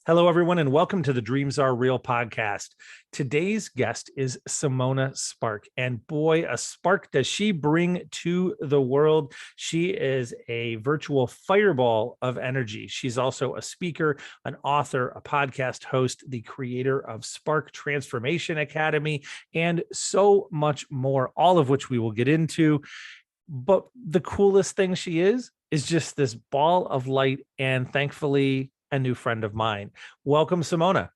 Hello, everyone, and welcome to the Dreams Are Real podcast. Today's guest is Simona Spark, and boy, a spark does she bring to the world. She is a virtual fireball of energy. She's also a speaker, an author, a podcast host, the creator of Spark Transformation Academy, and so much more, all of which we will get into. But the coolest thing she is just this ball of light, and thankfully, a new friend of mine. Welcome, Simona.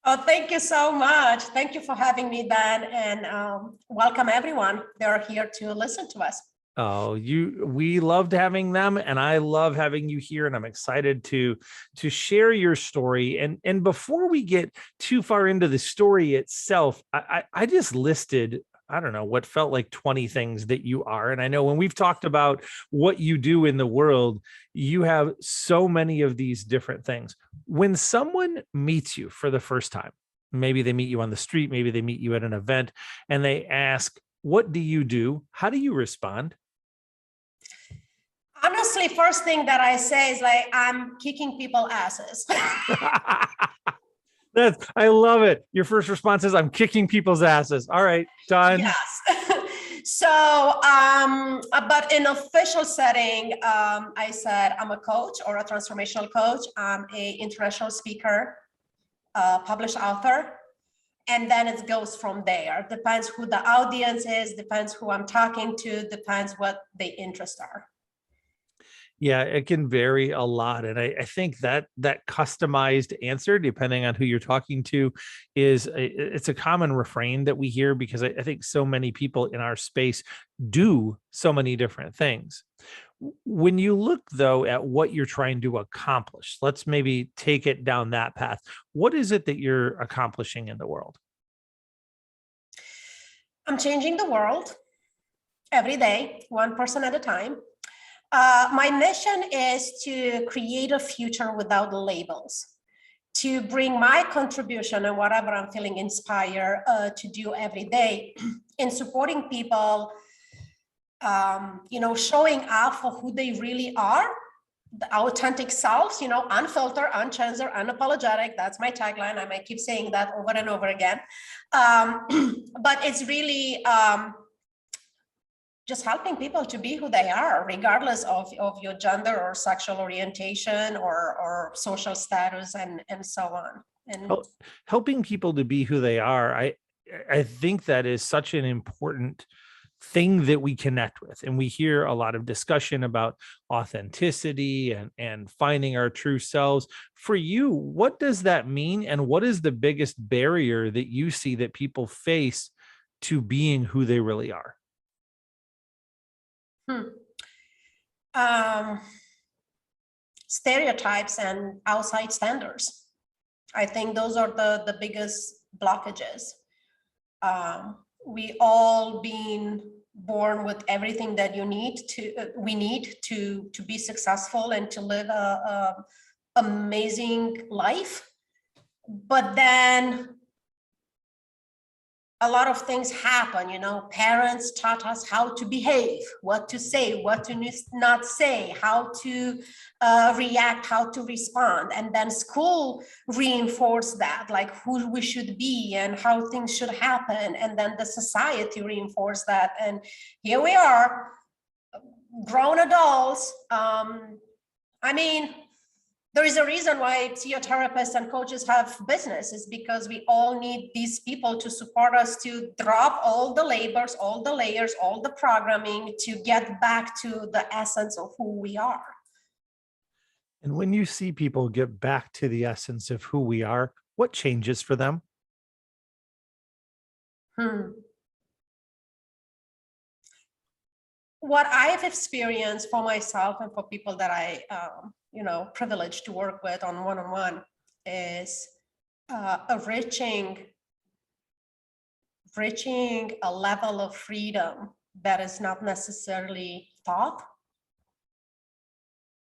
Oh, thank you so much. Thank you for having me, Dan, and welcome everyone. They're here to listen to us. Oh, we loved having them, and I love having you here, and I'm excited to share your story. And before we get too far into the story itself, I just listed, I don't know, what felt like 20 things that you are. And I know when we've talked about what you do in the world, you have so many of these different things. When someone meets you for the first time, maybe they meet you on the street, maybe they meet you at an event, and they ask, what do you do? How do you respond? Honestly, first thing that I say is like, I'm kicking people's asses. I love it. Your first response is, I'm kicking people's asses. All right, done. Yes. But in official setting, I said I'm a coach or a transformational coach. I'm a international speaker, published author, and then it goes from there. Depends who the audience is, depends who I'm talking to, depends what the interests are. Yeah, it can vary a lot. And I think that customized answer, depending on who you're talking to, it's a common refrain that we hear, because I think so many people in our space do so many different things. When you look, though, at what you're trying to accomplish, let's maybe take it down that path. What is it that you're accomplishing in the world? I'm changing the world every day, one person at a time. My mission is to create a future without labels, to bring my contribution and whatever I'm feeling inspired to do every day in supporting people, showing up for who they really are, the authentic selves, unfiltered, uncensored, unapologetic. That's my tagline. I might keep saying that over and over again. But it's really just helping people to be who they are, regardless of your gender or sexual orientation or social status and so on. And helping people to be who they are, I think that is such an important thing that we connect with. And we hear a lot of discussion about authenticity and finding our true selves. For you, what does that mean? And what is the biggest barrier that you see that people face to being who they really are? Stereotypes and outside standards. I think those are the biggest blockages. We all been born with everything that we need to be successful and to live a amazing life. But then a lot of things happen, parents taught us how to behave, what to say, what to not say, how to react, how to respond. And then school reinforced that, like who we should be and how things should happen. And then the society reinforced that. And here we are, grown adults. There is a reason why physiotherapists and coaches have businesses, because we all need these people to support us to drop all the labels, all the layers, all the programming to get back to the essence of who we are. And when you see people get back to the essence of who we are, what changes for them? What I've experienced for myself and for people that I privileged to work with on one-on-one is reaching a level of freedom that is not necessarily thought.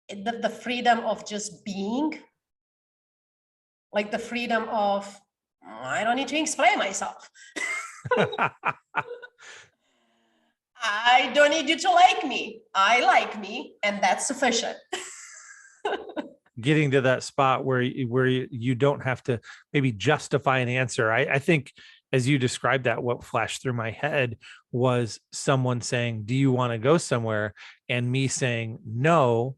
The freedom of just being, like the freedom of, I don't need to explain myself. I don't need you to like me. I like me, and that's sufficient. getting to that spot where you don't have to maybe justify an answer. I think as you described that, what flashed through my head was someone saying, do you want to go somewhere? And me saying no,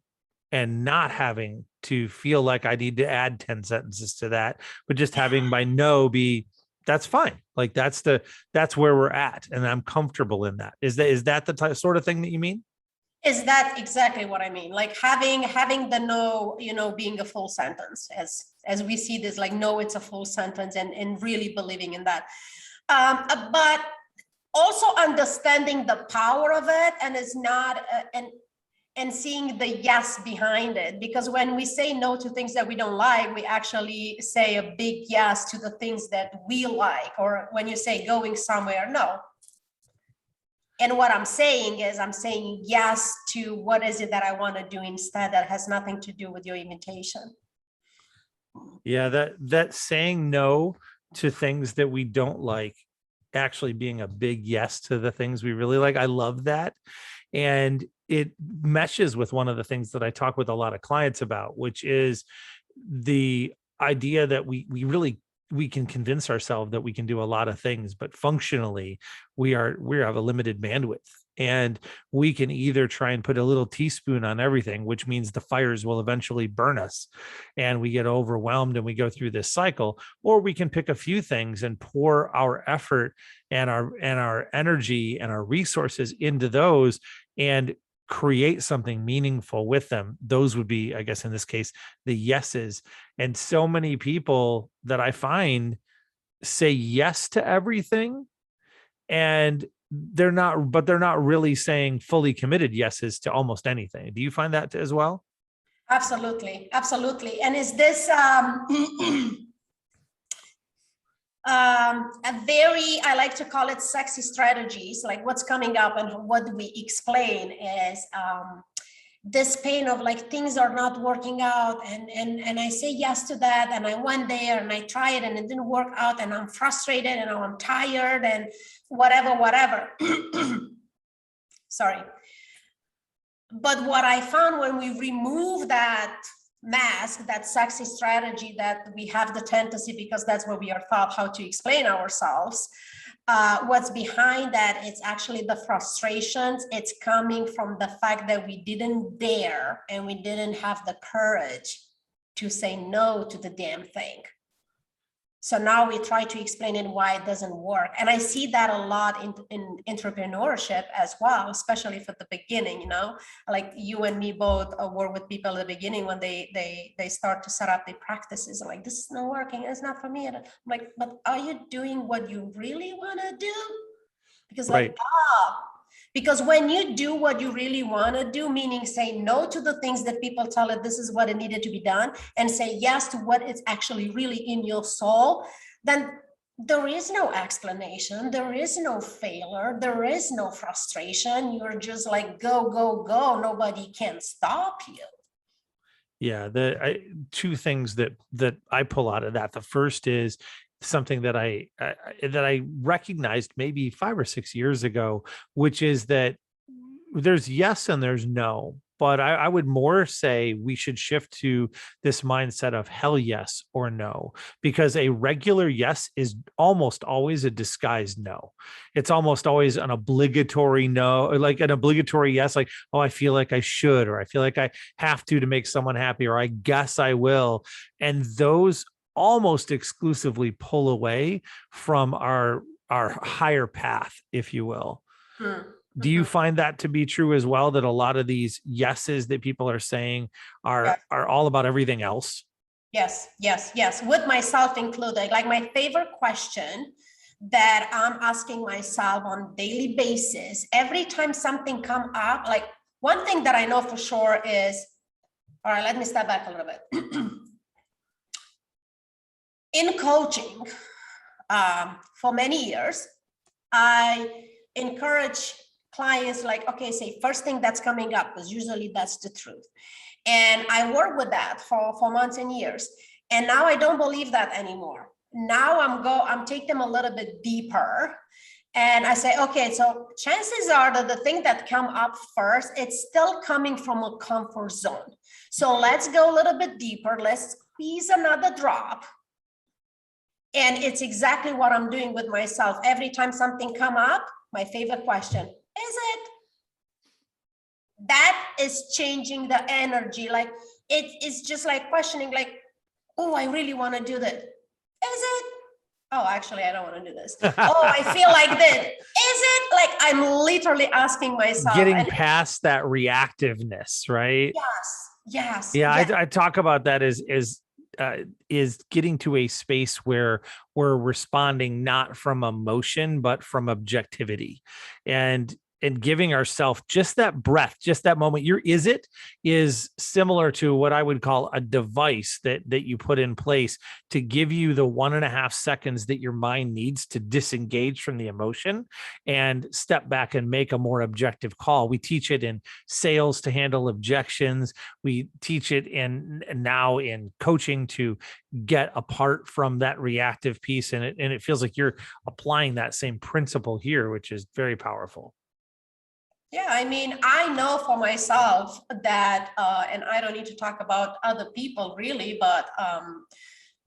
and not having to feel like I need to add 10 sentences to that, but just having my no be, that's fine. Like that's where we're at. And I'm comfortable in that. Is that the sort of thing that you mean? Is that exactly what I mean? Like having the no, being a full sentence, as we see this, like, no, it's a full sentence, and really believing in that. But also understanding the power of it, and it's not, and seeing the yes behind it. Because when we say no to things that we don't like, we actually say a big yes to the things that we like. Or when you say going somewhere, no. And what I'm saying is, I'm saying yes to what is it that I want to do instead, that has nothing to do with your invitation. Yeah, that saying no to things that we don't like actually being a big yes to the things we really like. I love that. And it meshes with one of the things that I talk with a lot of clients about, which is the idea that we can convince ourselves that we can do a lot of things, but functionally we have a limited bandwidth. And we can either try and put a little teaspoon on everything, which means the fires will eventually burn us and we get overwhelmed and we go through this cycle, or we can pick a few things and pour our effort and our energy and our resources into those and create something meaningful with them. Those would be, I guess, in this case, the yeses. And so many people that I find say yes to everything, and they're not really saying fully committed yeses to almost anything. Do you find that as well? Absolutely. And is this I like to call it sexy strategies, like what's coming up and what we explain is this pain of like things are not working out, and I say yes to that, and I went there and I tried it and it didn't work out, and I'm frustrated and I'm tired and whatever. Sorry. But what I found, when we remove that mask, that sexy strategy that we have the tendency, because that's what we are taught how to explain ourselves, what's behind that, it's actually the frustrations. It's coming from the fact that we didn't dare and we didn't have the courage to say no to the damn thing. So now we try to explain it why it doesn't work. And I see that a lot in entrepreneurship as well, especially for the beginning, like you and me both work with people at the beginning when they start to set up their practices. I'm like, this is not working. It's not for me. And I'm like, but are you doing what you really want to do? Because right. Because when you do what you really want to do, meaning say no to the things that people tell you this is what it needed to be done, and say yes to what is actually really in your soul, then there is no explanation, there is no failure, there is no frustration. You're just like, go, go, go. Nobody can stop you. Yeah, two things that I pull out of that. The first is something that I recognized maybe 5 or 6 years ago, which is that there's yes and there's no. But I would more say we should shift to this mindset of hell yes or no, because a regular yes is almost always a disguised no. It's almost always an obligatory no, like an obligatory yes, like, oh, I feel like I should, or I feel like I have to make someone happy, or I guess I will. And those almost exclusively pull away from our higher path, if you will. Do you find that to be true as well, that a lot of these yeses that people are saying are all about everything else? Yes, with myself included. Like my favorite question that I'm asking myself on a daily basis, every time something come up, like one thing that I know for sure is, all right, let me step back a little bit. In coaching, for many years, I encourage clients like, okay, say first thing that's coming up, because usually that's the truth. And I work with that for months and years. And now I don't believe that anymore. Now I'm take them a little bit deeper. And I say, okay, so chances are that the thing that come up first, it's still coming from a comfort zone. So let's go a little bit deeper. Let's squeeze another drop. And it's exactly what I'm doing with myself. Every time something come up, my favorite question, is it? That is changing the energy. Like it is just like questioning, like, oh, I really want to do that. Is it? Oh, actually, I don't want to do this. Oh, I feel like this. Is it? Like I'm literally asking myself. Getting past that reactiveness, right? Yes. Yeah, I talk about that is getting to a space where we're responding not from emotion but from objectivity, and giving ourselves just that breath, just that moment. Your is it is similar to what I would call a device that you put in place to give you the 1.5 seconds that your mind needs to disengage from the emotion and step back and make a more objective call. We teach it in sales to handle objections. We teach it now in coaching to get apart from that reactive piece. And it feels like you're applying that same principle here, which is very powerful. Yeah, I mean, I know for myself that, and I don't need to talk about other people really, but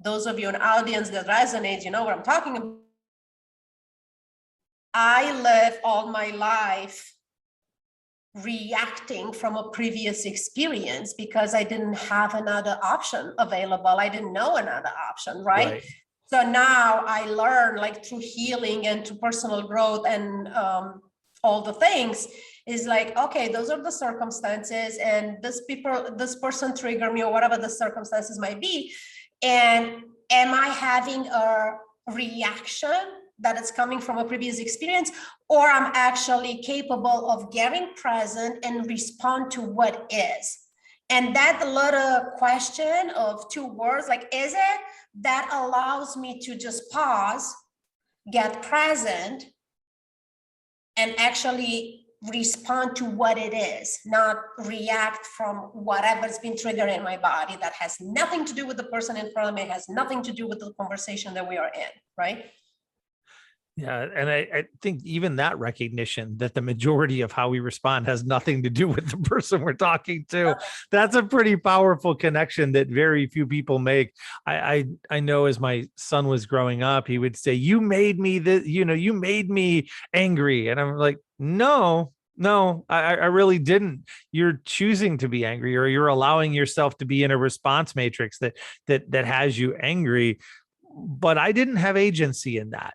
those of you in the audience that resonates, you know what I'm talking about. I live all my life reacting from a previous experience because I didn't have another option available. I didn't know another option, right? So now I learn, like through healing and to personal growth and all the things, is like, okay, those are the circumstances, and this person triggered me, or whatever the circumstances might be. And am I having a reaction that is coming from a previous experience, or I'm actually capable of getting present and respond to what is? And that little question of 2 words, like, is it, that allows me to just pause, get present, and actually respond to what it is, not react from whatever's been triggered in my body that has nothing to do with the person in front of me, has nothing to do with the conversation that we are in, right? Yeah. And I think even that recognition that the majority of how we respond has nothing to do with the person we're talking to, that's a pretty powerful connection that very few people make. I know as my son was growing up, he would say, you made me you made me angry. And I'm like, no, I really didn't. You're choosing to be angry, or you're allowing yourself to be in a response matrix that has you angry. But I didn't have agency in that.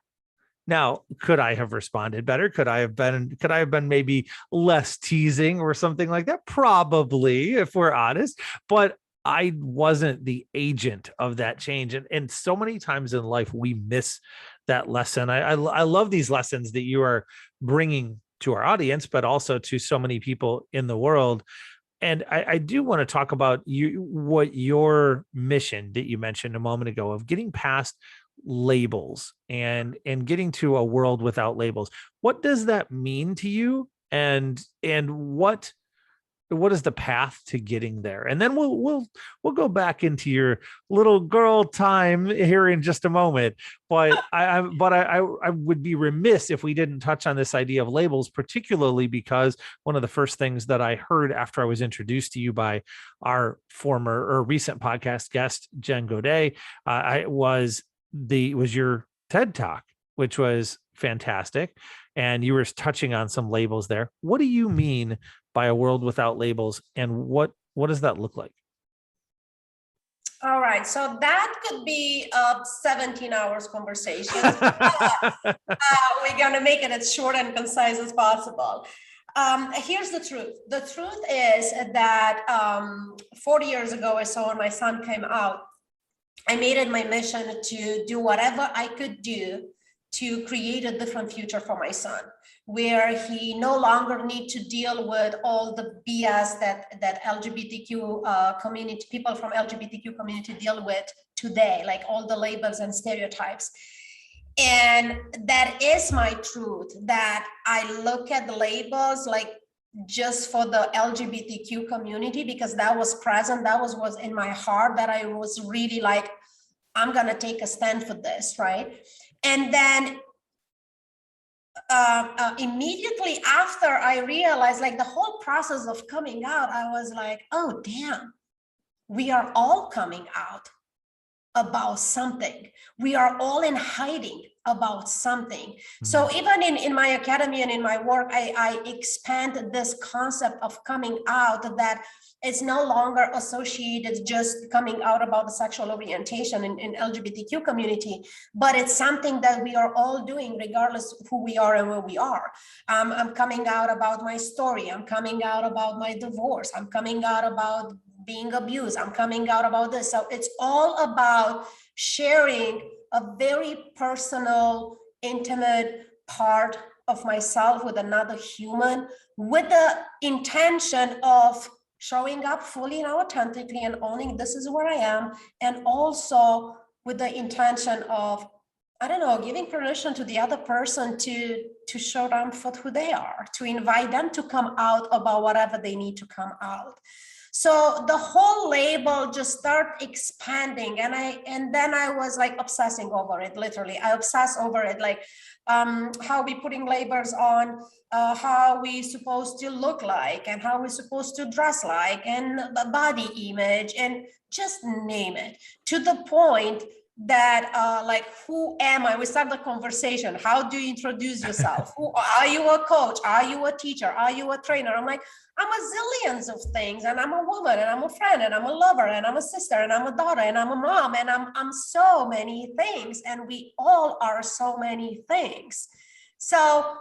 Now, could I have responded better? Could I have been maybe less teasing or something like that? Probably, if we're honest, but I wasn't the agent of that change. And so many times in life, we miss that lesson. I love these lessons that you are bringing to our audience, but also to so many people in the world. And I do want to talk about what your mission that you mentioned a moment ago of getting past labels and getting to a world without labels. What does that mean to you? And what is the path to getting there? And then we'll go back into your little girl time here in just a moment. But I would be remiss if we didn't touch on this idea of labels, particularly because one of the first things that I heard after I was introduced to you by our former or recent podcast guest, Jen Godet, was your TED Talk, which was fantastic. And you were touching on some labels there. What do you mean by a world without labels, and what does that look like? All right, so that could be a 17 hours conversation. We're going to make it as short and concise as possible. Here's the truth. The truth is that 40 years ago or so, when my son came out, I made it my mission to do whatever I could do to create a different future for my son, where he no longer need to deal with all the BS that LGBTQ community, people from LGBTQ community deal with today, like all the labels and stereotypes. And that is my truth, that I look at the labels like just for the LGBTQ community, because that was present, that was in my heart, that I was really like, I'm gonna take a stand for this, right? And then immediately after I realized, like, the whole process of coming out, I was like, oh, damn, we are all coming out about something. We are all in hiding about something. So even in my academy and in my work, I expand this concept of coming out, that it's no longer associated just coming out about the sexual orientation in LGBTQ community, but it's something that we are all doing regardless of who we are and where we are. I'm coming out about my story. I'm coming out about my divorce. I'm coming out about being abused. I'm coming out about this. So it's all about sharing a very personal, intimate part of myself with another human, with the intention of showing up fully and authentically and owning this is where I am, and also with the intention of, I don't know, giving permission to the other person to show them for who they are, to invite them to come out about whatever they need to come out. So the whole label just started expanding, and then I was like obsessing over it. Literally, I obsess over it, like how we putting labels on, how we supposed to look like, and how we're supposed to dress like, and the body image, and just name it, to the point that like, who am I? We start the conversation. How do you introduce yourself? Who are you? A coach? Are you a teacher? Are you a trainer? I'm like, I'm a zillions of things, and I'm a woman, and I'm a friend, and I'm a lover, and I'm a sister, and I'm a daughter, and I'm a mom, and I'm so many things, and we all are so many things. So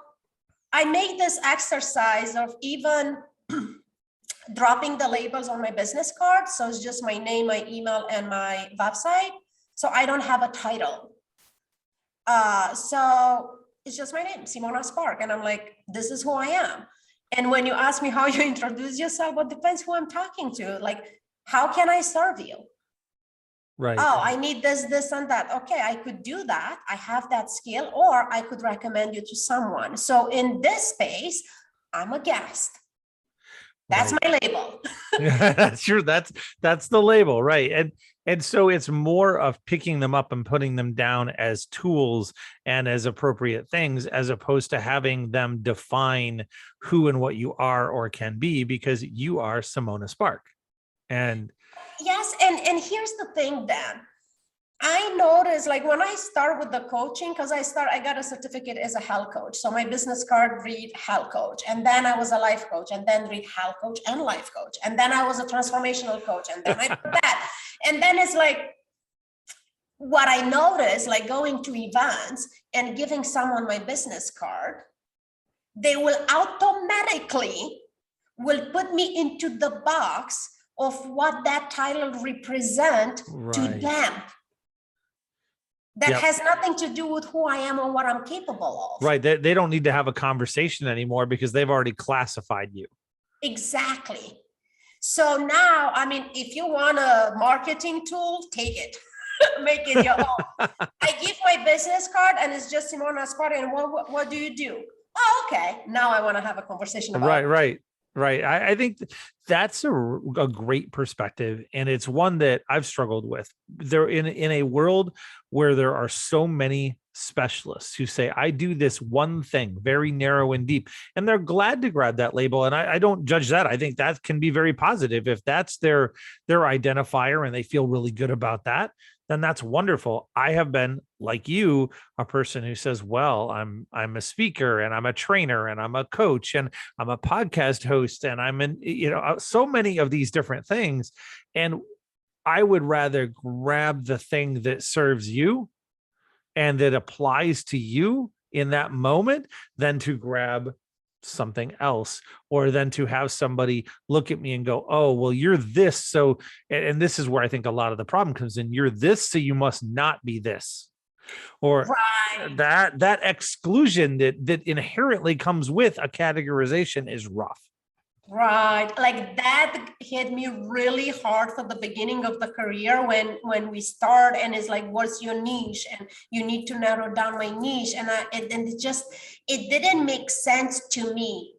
I made this exercise of even dropping the labels on my business card. So it's just my name, my email, and my website. So I don't have a title. So it's just my name, Simona Spark. And I'm like, this is who I am. And when you ask me how you introduce yourself, well, it depends who I'm talking to. Like, how can I serve you? Right. Oh, I need this, this, and that. Okay, I could do that. I have that skill, or I could recommend you to someone. So in this space, I'm a guest. That's my label. That's true. That's the label, right? And so it's more of picking them up and putting them down as tools and as appropriate things, as opposed to having them define who and what you are or can be, because you are Simona Spark. And yes, and here's the thing, Dan. I noticed, like, when I start with the coaching, because I got a certificate as a health coach. So my business card read health coach, and then I was a life coach, and then read health coach and life coach, and then I was a transformational coach, and then I put that. And then it's like, what I noticed, like going to events and giving someone my business card, they will automatically will put me into the box of what that title represent to them. That has nothing to do with who I am or what I'm capable of. Right. They don't need to have a conversation anymore because they've already classified you. Exactly. So now, I mean, if you want a marketing tool, take it. Make it your own. I give my business card and it's just Simona Spark. And what do you do? Oh, okay. Now I want to have a conversation about it. Right. I think that's a great perspective. And it's one that I've struggled with. There in a world where there are so many specialists who say, I do this one thing, very narrow and deep, and they're glad to grab that label. And I don't judge that. I think that can be very positive. If that's their identifier and they feel really good about that, then that's wonderful. I have been, like you, a person who says, well, I'm a speaker, and I'm a trainer, and I'm a coach, and I'm a podcast host, and I'm in, so many of these different things. And I would rather grab the thing that serves you and that applies to you in that moment than to grab something else, or then to have somebody look at me and go, oh, well, you're this. So, and this is where I think a lot of the problem comes in. You're this, so you must not be this. Or that exclusion that inherently comes with a categorization is rough. Right. Like that hit me really hard for the beginning of the career when we start, and it's like, what's your niche? And you need to narrow down my niche. And it didn't make sense to me.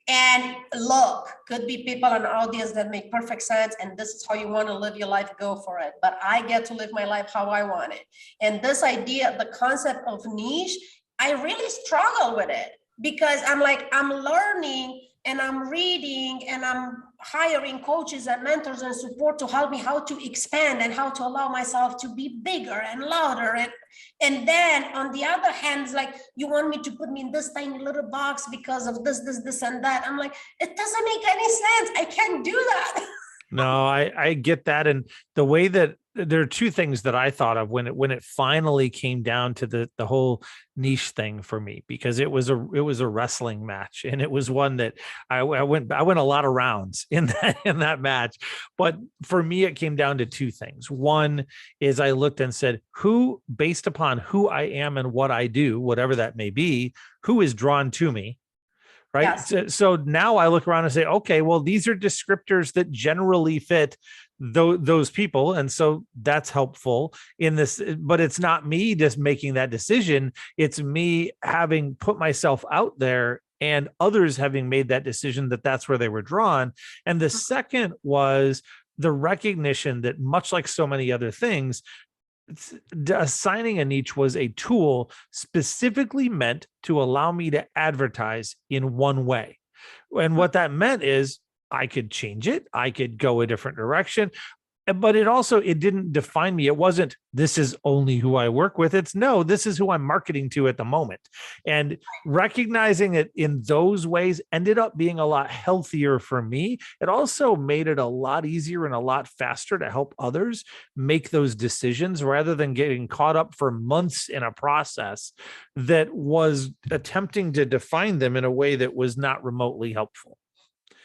And look, could be people in the audience that make perfect sense, and this is how you want to live your life, go for it. But I get to live my life how I want it. And this idea, the concept of niche, I really struggle with it because I'm like, I'm learning and I'm reading and I'm hiring coaches and mentors and support to help me how to expand and how to allow myself to be bigger and louder. And then on the other hand, it's like, you want me to put me in this tiny little box because of this and that. I'm like, it doesn't make any sense. I can't do that. No, I get that. And the way that there are two things that I thought of when it finally came down to the whole niche thing for me, because it was a wrestling match, and it was one that I went a lot of rounds in that match. But for me, it came down to two things. One is I looked and said, who, based upon who I am and what I do, whatever that may be, who is drawn to me? Right. Yes. So now I look around and say, okay, well, these are descriptors that generally fit those people. And so that's helpful in this, but it's not me just making that decision. It's me having put myself out there and others having made that decision that that's where they were drawn. And the second was the recognition that, much like so many other things, assigning a niche was a tool specifically meant to allow me to advertise in one way. And what that meant is I could change it. I could go a different direction. But it didn't define me. It wasn't, this is only who I work with. It's no, this is who I'm marketing to at the moment. And recognizing it in those ways ended up being a lot healthier for me. It also made it a lot easier and a lot faster to help others make those decisions, rather than getting caught up for months in a process that was attempting to define them in a way that was not remotely helpful.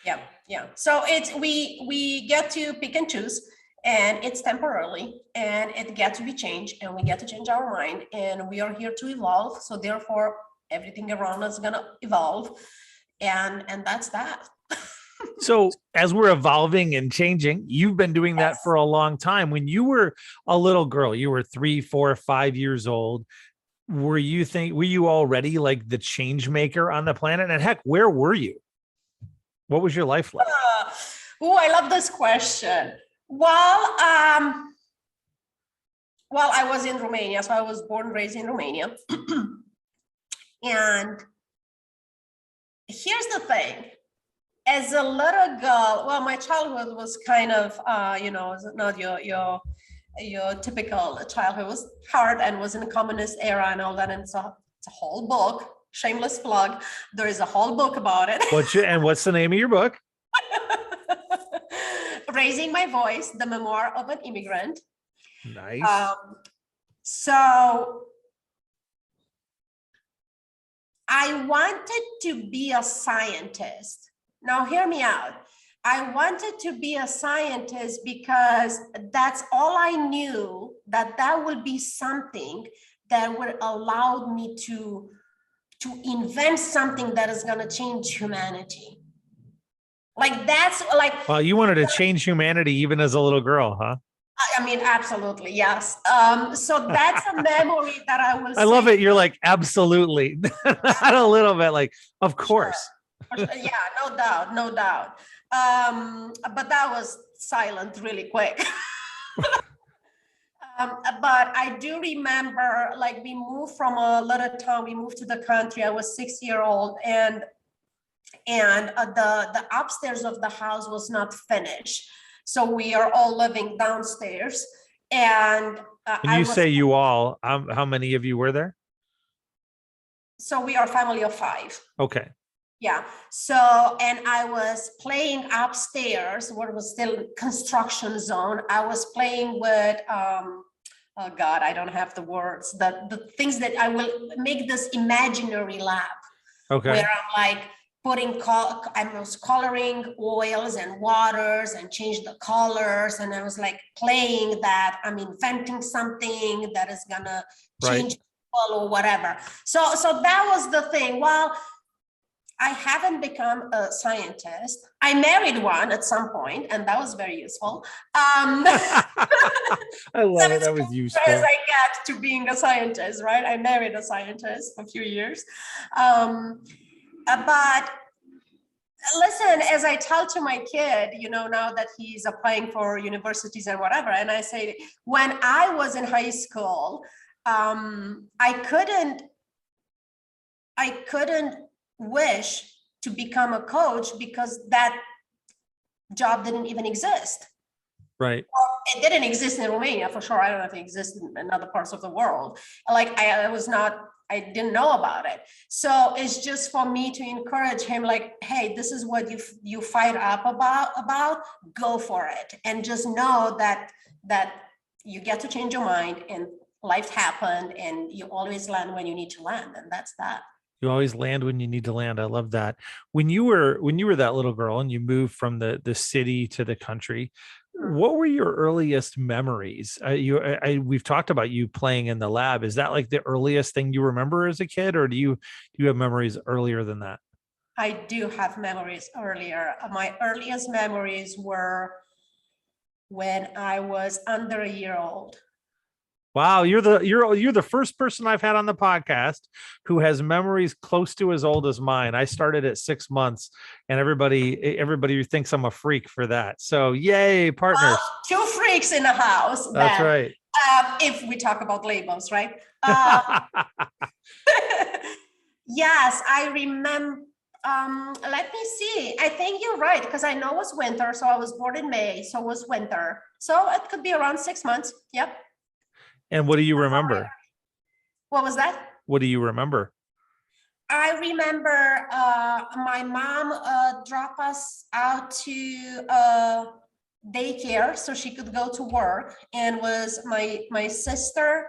Yeah. Yeah. So we get to pick and choose. And it's temporarily, and it gets to be changed, and we get to change our mind, and we are here to evolve. So therefore, everything around us is gonna evolve, and that's that. So as we're evolving and changing, you've been doing that for a long time. When you were a little girl, you were 3, 4, 5 years old. Were you already like the change maker on the planet? And heck, where were you? What was your life like? I love this question. Well, I was in Romania, so I was born and raised in Romania. And here's the thing. As a little girl, well, my childhood was kind of, not your typical childhood. It was hard and was in the communist era and all that. And so it's a whole book, shameless plug. There is a whole book about it. What's the name of your book? Raising My Voice, the memoir of an immigrant. Nice. So I wanted to be a scientist. Now, hear me out. I wanted to be a scientist because that's all I knew, that would be something that would allow me to invent something that is going to change humanity. Like that's like. Well, you wanted to change humanity even as a little girl, huh? I mean, absolutely, yes. So that's a memory that I will. I love it. You're like, absolutely, not a little bit. Like, of course. Sure. Yeah, no doubt. But that was silent really quick. But I do remember, like, we moved from a little town. We moved to the country. I was 6 years old, and the upstairs of the house was not finished, so we are all living downstairs. And you say you all, how many of you were there? So we are a family of 5. Okay. Yeah. So, and I was playing upstairs, where it was still construction zone. I was playing with oh God, I don't have the words, the things that I will make this imaginary lab. Okay. Where I'm like I was coloring oils and waters and change the colors. And I was like playing that I'm inventing something that is gonna change people or whatever. So that was the thing. Well, I haven't become a scientist. I married one at some point, and that was very useful. I love it. That was useful. As I get to being a scientist, right? I married a scientist for a few years. But listen, as I tell to my kid, now that he's applying for universities and whatever, and I say, when I was in high school, I couldn't I couldn't wish to become a coach because that job didn't even exist. Right. It didn't exist in Romania for sure. I don't know if it exists in other parts of the world. Like I didn't know about it. So it's just for me to encourage him, like, hey, this is what you fight up about, go for it. And just know that you get to change your mind, and life happened, and you always land when you need to land. And that's that. You always land when you need to land. I love that. When you were that little girl and you moved from the city to the country, what were your earliest memories? We've talked about you playing in the lab. Is that like the earliest thing you remember as a kid, or do you have memories earlier than that? I do have memories earlier. My earliest memories were when I was under a year old. Wow, you're the first person I've had on the podcast who has memories close to as old as mine. I started at 6 months, and everybody thinks I'm a freak for that. So yay, partners. Two freaks in the house. That's then, right. If we talk about labels, right? Yes, I remember. Let me see. I think you're right, because I know it was winter. So I was born in May, so it was winter. So it could be around 6 months. Yep. And what do you remember? What was that? What do you remember? I remember my mom dropped us out to daycare so she could go to work, and was my sister.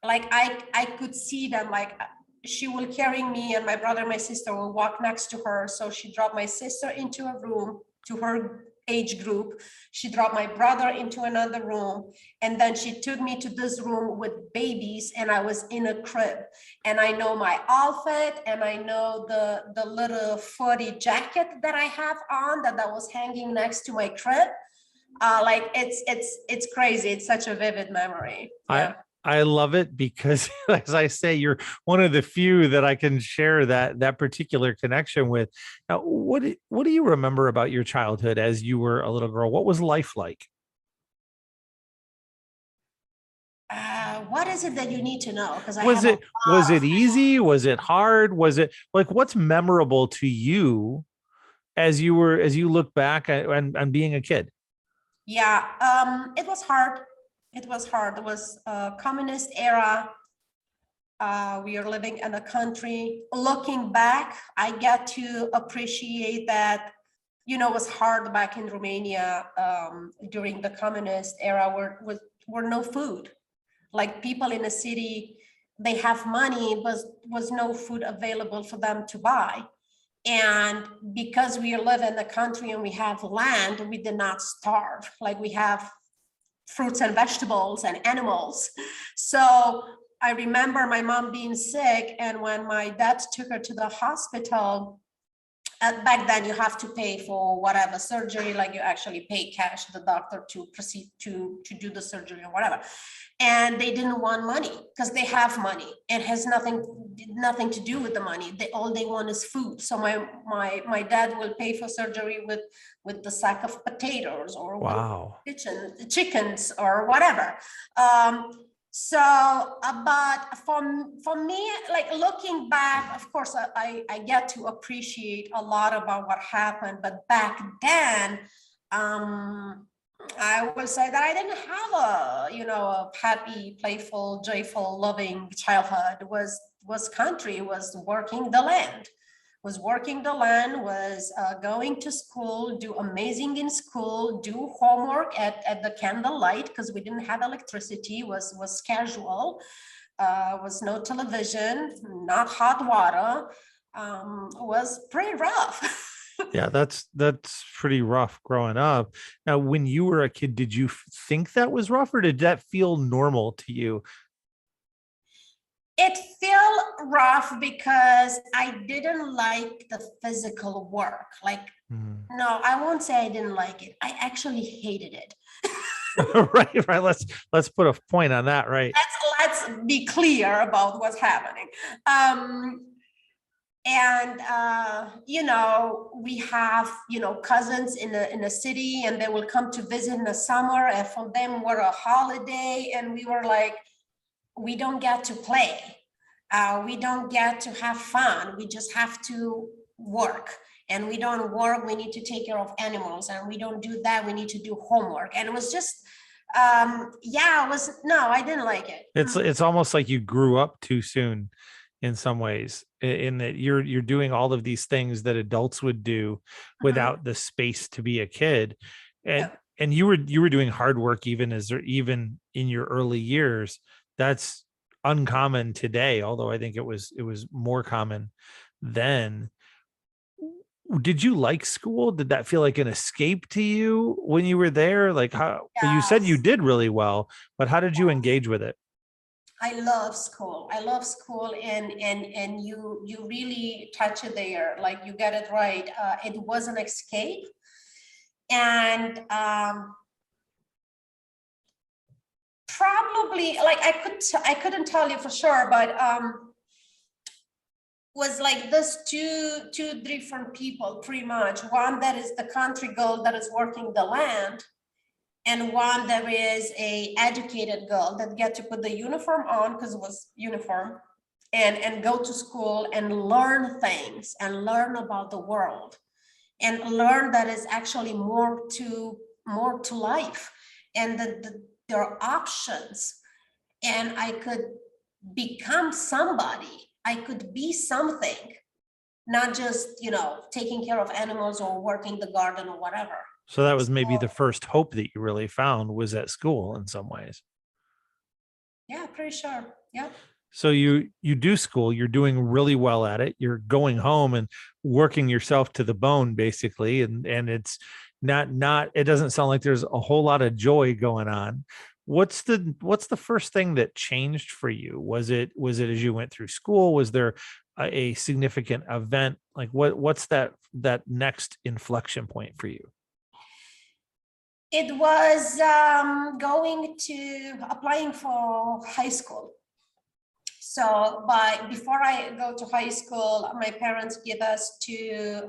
Like I could see them, like she will carry me, and my brother and my sister will walk next to her. So she dropped my sister into a room, to her age group. She dropped my brother into another room, and then she took me to this room with babies, and I was in a crib. And I know my outfit, and I know the little footy jacket that I have on that was hanging next to my crib. Like it's crazy. It's such a vivid memory. Yeah. I love it because, as I say, you're one of the few that I can share that particular connection with. Now, what do you remember about your childhood as you were a little girl? What was life like? What is it that you need to know? Because was it easy? Was it hard? Was it like, what's memorable to you as you look back and being a kid? Yeah, it was hard. It was hard. It was a communist era. We are living in a country. Looking back, I get to appreciate that, it was hard back in Romania during the communist era, where no food. Like people in the city, they have money, but was no food available for them to buy. And because we live in the country and we have land, we did not starve. Like we have fruits and vegetables and animals. So I remember my mom being sick, and when my dad took her to the hospital, back then you have to pay for whatever surgery, like you actually pay cash the doctor to proceed to do the surgery or whatever. And they didn't want money because they have money. It has nothing to do with the money. All they want is food. So my dad will pay for surgery with the sack of potatoes, or wow, chickens or whatever. But for me, like looking back, of course, I get to appreciate a lot about what happened. But back then, I will say that I didn't have a happy, playful, joyful, loving childhood. Was country, was working the land. Was going to school, do amazing in school, do homework at the candlelight, because we didn't have electricity, was casual, was no television, not hot water, was pretty rough. Yeah, that's pretty rough growing up. Now, when you were a kid, did you think that was rough, or did that feel normal to you? It felt rough because I didn't like the physical work. Like, no, I won't say I didn't like it. I actually hated it. Right. Let's put a point on that. Right. Let's be clear about what's happening. We have, cousins in the city, and they will come to visit in the summer, and for them were a holiday, and we were like, we don't get to play. We don't get to have fun. We just have to work. And we don't work, we need to take care of animals. And we don't do that, we need to do homework. And it was just, I didn't like it. It's almost like you grew up too soon in some ways, in that you're doing all of these things that adults would do without the space to be a kid. And you were doing hard work even in your early years. That's uncommon today, although I think it was more common then. Did you like school? Did that feel like an escape to you when you were there? Like, how you said you did really well, but how did you engage with it? I love school. I love school, and you really touch it there. Like, you get it right. It was an escape, and probably, like, I couldn't tell you for sure, but was like this two different people, pretty much. One that is the country girl that is working the land, and one that is a educated girl that get to put the uniform on, because it was uniform, and go to school and learn things and learn about the world and learn that is actually more to life, and there are options, and I could become somebody. I could be something, not just, taking care of animals or working the garden or whatever. So that was maybe the first hope that you really found was at school in some ways. Yeah, pretty sure. Yeah. So you do school, you're doing really well at it. You're going home and working yourself to the bone, basically. And it's not, it doesn't sound like there's a whole lot of joy going on. What's the first thing that changed for you? Was it as you went through school? Was there a significant event? Like what's that next inflection point for you? It was applying for high school. So before I go to high school, my parents give us to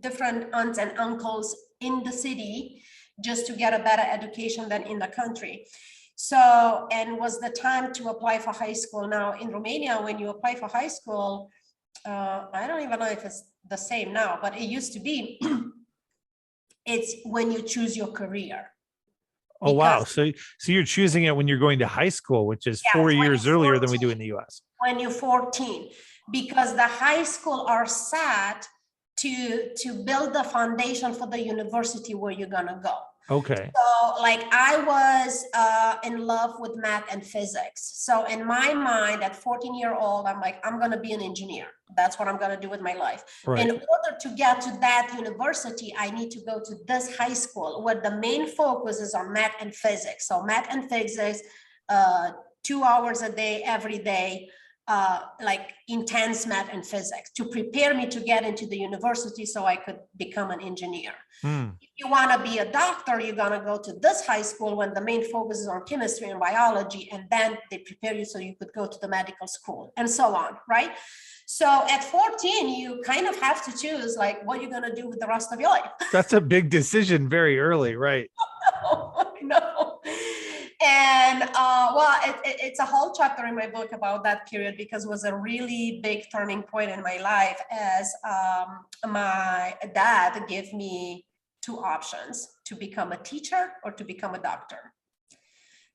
different aunts and uncles in the city, just to get a better education than in the country. So, and was the time to apply for high school. Now in Romania, when you apply for high school, I don't even know if it's the same now, but it used to be, it's when you choose your career. Oh, wow. So you're choosing it when you're going to high school, which is 4 years earlier than we do in the US. When you're 14, because the high school are set to build the foundation for the university where you're gonna go. Okay. So like I was in love with math and physics. So in my mind at 14-year-old, I'm like, I'm gonna be an engineer. That's what I'm gonna do with my life. Right. In order to get to that university, I need to go to this high school where the main focus is on math and physics. So math and physics, 2 hours a day, every day. Like intense math and physics to prepare me to get into the university so I could become an engineer. If you want to be a doctor, you're going to go to this high school when the main focus is on chemistry and biology, and then they prepare you so you could go to the medical school and so on, right? So at 14, you kind of have to choose like what you're going to do with the rest of your life. That's a big decision very early, right? I know. And it's a whole chapter in my book about that period, because it was a really big turning point in my life, as my dad gave me two options: to become a teacher or to become a doctor,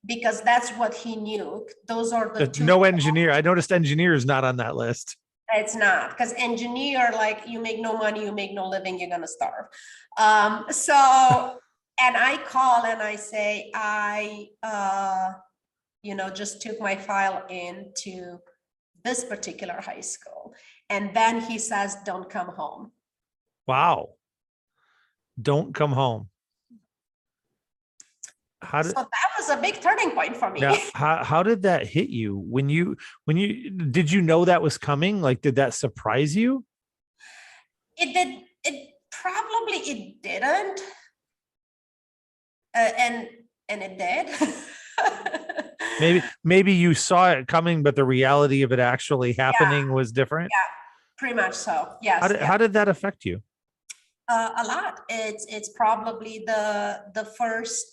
because that's what he knew. Those are the two. No engineer. I noticed engineer is not on that list. It's not, because engineer, like, you make no money, you make no living, you're gonna starve. And I call and I say, I just took my file into this particular high school. And then he says, don't come home. Wow. Don't come home. So that was a big turning point for me. Now, how did that hit you when you did you know that was coming? Like, did that surprise you? It did. It didn't. And it did. maybe you saw it coming, but the reality of it actually happening was different. Yeah, pretty much so. Yes. How did that affect you? A lot. It's probably the first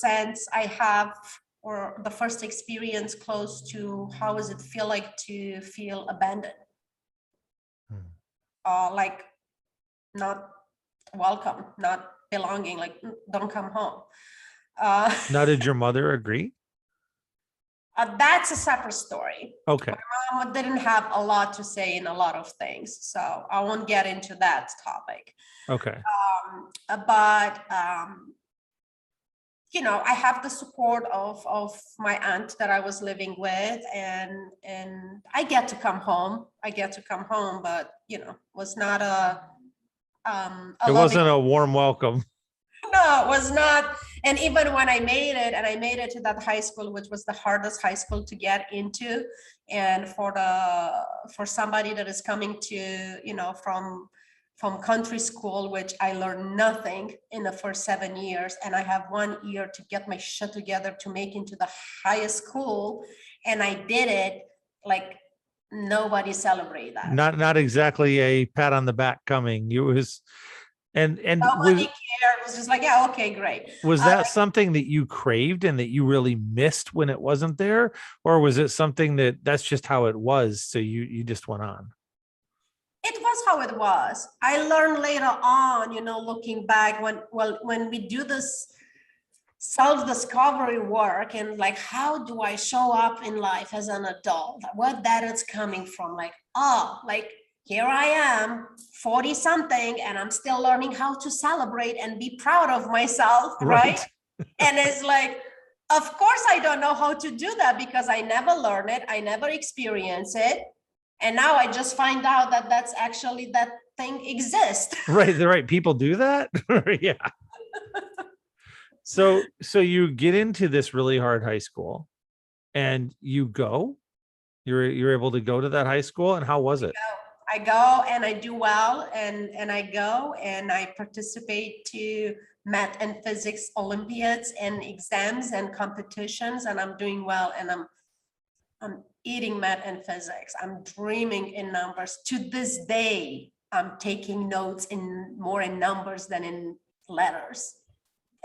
sense I have or the first experience close to how does it feel like to feel abandoned, like not welcome, not belonging, like don't come home. Now, did your mother agree? That's a separate story. Okay. My mom didn't have a lot to say in a lot of things, so I won't get into that topic. Okay. But you know, I have the support of my aunt that I was living with, and I get to come home. But you know, was not it wasn't a warm welcome. No, it was not. And even when I made it, and I made it to that high school, which was the hardest high school to get into, and for somebody that is coming to, you know, from country school, which I learned nothing in the first 7 years, and I have 1 year to get my shit together to make into the highest school, and I did it, like nobody celebrated that. Not exactly a pat on the back coming. It was, and nobody cared. It was just like, yeah, okay, great. Was that something that you craved and that you really missed when it wasn't there, or was it something that's just how it was, so you just went on? It was how it was. I learned later on, you know, looking back, when we do this self-discovery work, and like, how do I show up in life as an adult? What that is coming from, like, oh, like here I am, 40 something, and I'm still learning how to celebrate and be proud of myself, right? And it's like, of course I don't know how to do that because I never learned it, I never experienced it. And now I just find out that that's actually, that thing exists. Right. People do that. Yeah. So you get into this really hard high school, and you're able to go to that high school. And how was it? I go and I do well, and I go and I participate to math and physics Olympiads and exams and competitions, and I'm doing well, and I'm eating math and physics. I'm dreaming in numbers. To this day, I'm taking notes more in numbers than in letters.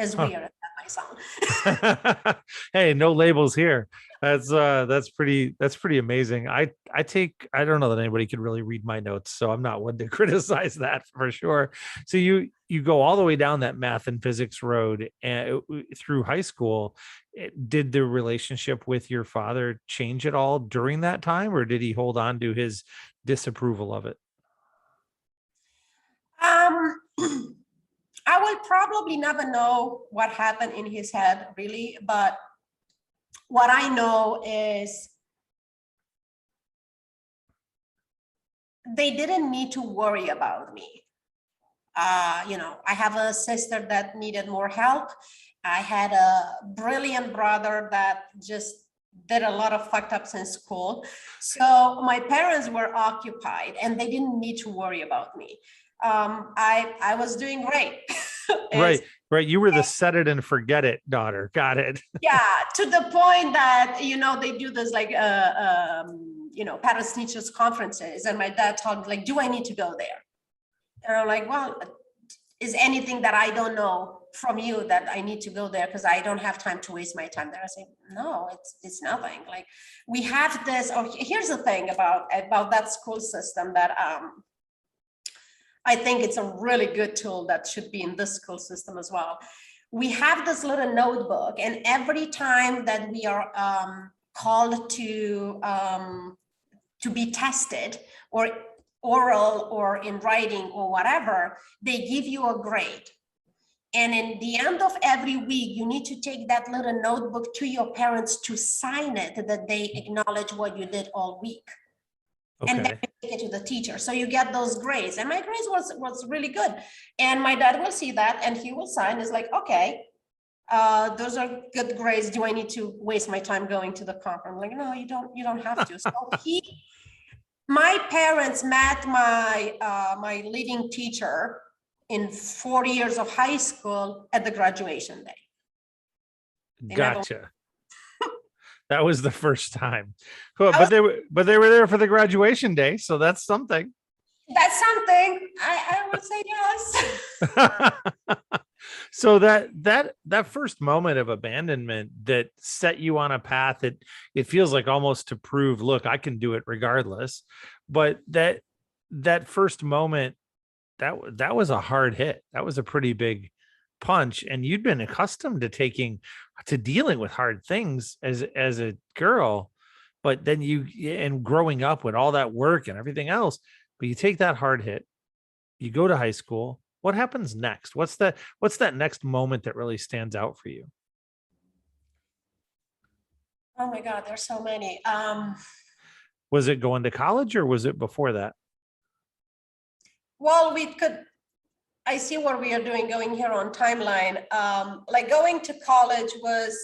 As weird as that might sound. Hey, no labels here. That's pretty amazing. I don't know that anybody could really read my notes, so I'm not one to criticize that for sure. So you go all the way down that math and physics road and through high school. Did the relationship with your father change at all during that time, or did he hold on to his disapproval of it? I will probably never know what happened in his head, really, but what I know is they didn't need to worry about me. You know, I have a sister that needed more help. I had a brilliant brother that just did a lot of fucked ups in school. So my parents were occupied and they didn't need to worry about me. I was doing great. Right. You were the set it and forget it daughter. Got it. Yeah, to the point that, you know, they do this like, you know, parents teachers conferences, and my dad told me, like, do I need to go there? And I'm like, well, is anything that I don't know from you that I need to go there? Because I don't have time to waste my time there. I say, no, it's nothing. Like, we have this. Oh, here's the thing about that school system that I think it's a really good tool that should be in this school system as well. We have this little notebook, and every time that we are called to be tested, or oral or in writing or whatever, they give you a grade. And in the end of every week, you need to take that little notebook to your parents to sign it, that they acknowledge what you did all week. Okay. And then you take it to the teacher. So you get those grades. And my grades was really good. And my dad will see that and he will sign. It's like, okay, those are good grades. Do I need to waste my time going to the conference? I'm like, no, you don't have to. So my parents met my leading teacher in 4 years of high school at the graduation day. Gotcha. That was the first time. Cool. But they were there for the graduation day, so that's something. That's something. I would say yes. So that first moment of abandonment that set you on a path that it feels like almost to prove, look, I can do it regardless. But that first moment, that was a hard hit. That was a pretty big punch. And you'd been accustomed to dealing with hard things as a girl, but then and growing up with all that work and everything else, but you take that hard hit, you go to high school. What happens next? What's that next moment that really stands out for you? Oh my God, there's so many. Was it going to college or was it before that? Well, I see what we are doing going here on timeline. Like going to college was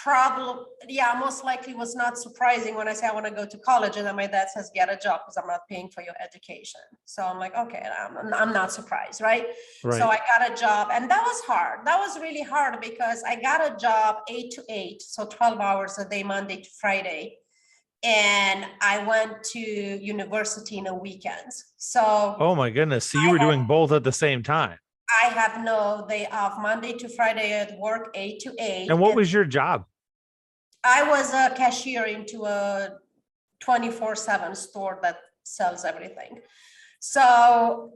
most likely was not surprising when I say I want to go to college, and then my dad says, get a job because I'm not paying for your education. So I'm like, okay, I'm not surprised, right? Right. So I got a job, and that was hard. That was really hard because I got a job 8 to 8, so 12 hours a day, Monday to Friday. And I went to university in the weekends. So Oh my goodness. So you were doing both at the same time. I have no day off, Monday to Friday at work, 8 to 8. And what was your job? I was a cashier into a 24/7 store that sells everything. So,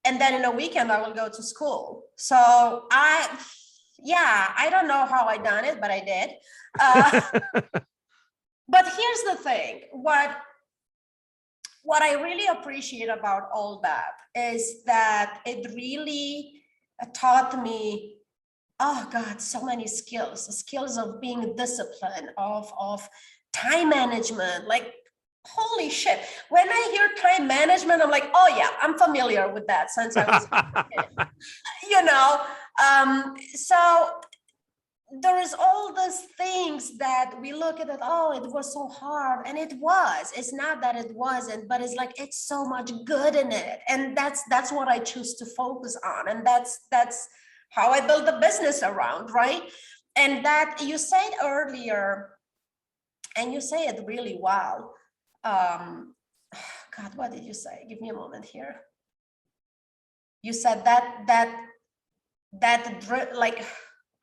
and then in a weekend, I will go to school. So I don't know how I done it, but I did. But here's the thing, what I really appreciate about all that is that it really taught me, oh God, so many skills of being disciplined, of time management. Like, holy shit. When I hear time management, I'm like, oh yeah, I'm familiar with that since I was a kid. So there is all these things that we look at it, oh, it was so hard. And it was. It's not that it wasn't, but it's like, it's so much good in it. And that's what I choose to focus on. And that's how I build the business around, right? And that you said earlier, and you say it really well. God, what did you say? Give me a moment here. You said like,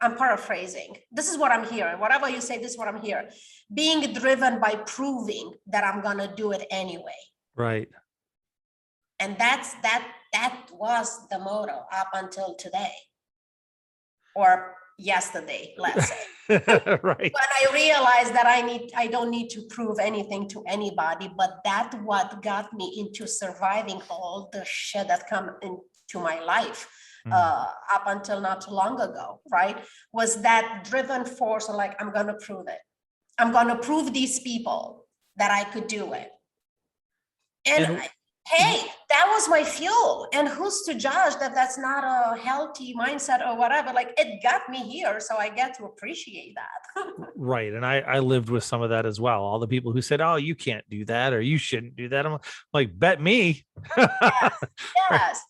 I'm paraphrasing. This is what I'm hearing. Whatever you say, this is what I'm hearing. Being driven by proving that I'm gonna do it anyway. Right. And that was the motto up until today. Or yesterday, let's say. Right. When I realized that I don't need to prove anything to anybody, but that's what got me into surviving all the shit that come into my life. Up until not too long ago, right? Was that driven force of like, I'm going to prove it. I'm going to prove these people that I could do it. And hey, that was my fuel. And who's to judge that that's not a healthy mindset or whatever? Like, it got me here, so I get to appreciate that. Right. And I lived with some of that as well. All the people who said, oh, you can't do that or you shouldn't do that. I'm like, bet me. Yes.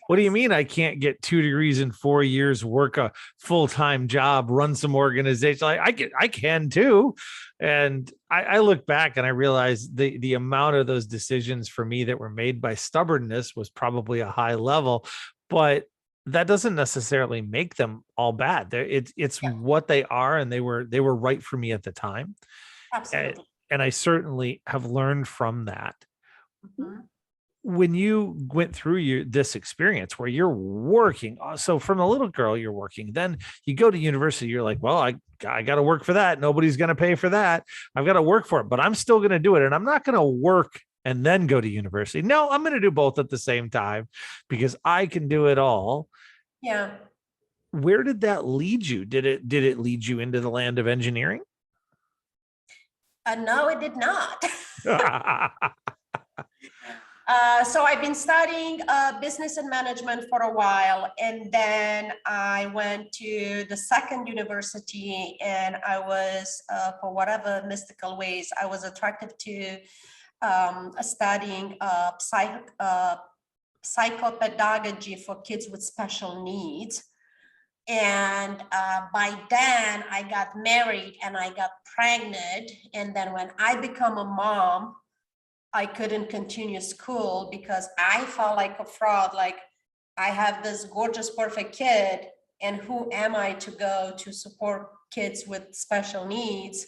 What do you mean I can't get 2 degrees in 4 years, work a full-time job, run some organization? Like I can too. And I look back and I realize the amount of those decisions for me that were made by stubbornness was probably a high level, but that doesn't necessarily make them all bad. It's what they are, and they were right for me at the time. Absolutely. And I certainly have learned from that. Mm-hmm. When you went through this experience where you're working, so from a little girl, you're working, then you go to university, you're like, well, I got to work for that. Nobody's going to pay for that. I've got to work for it, but I'm still going to do it. And I'm not going to work and then go to university. No, I'm going to do both at the same time because I can do it all. Yeah. Where did that lead you? Did it lead you into the land of engineering? No, it did not. So I've been studying business and management for a while, and then I went to the second university, and I was, for whatever mystical ways, I was attracted to studying psychopedagogy for kids with special needs. And by then I got married and I got pregnant. And then when I become a mom, I couldn't continue school because I felt like a fraud. Like, I have this gorgeous, perfect kid, and who am I to go to support kids with special needs?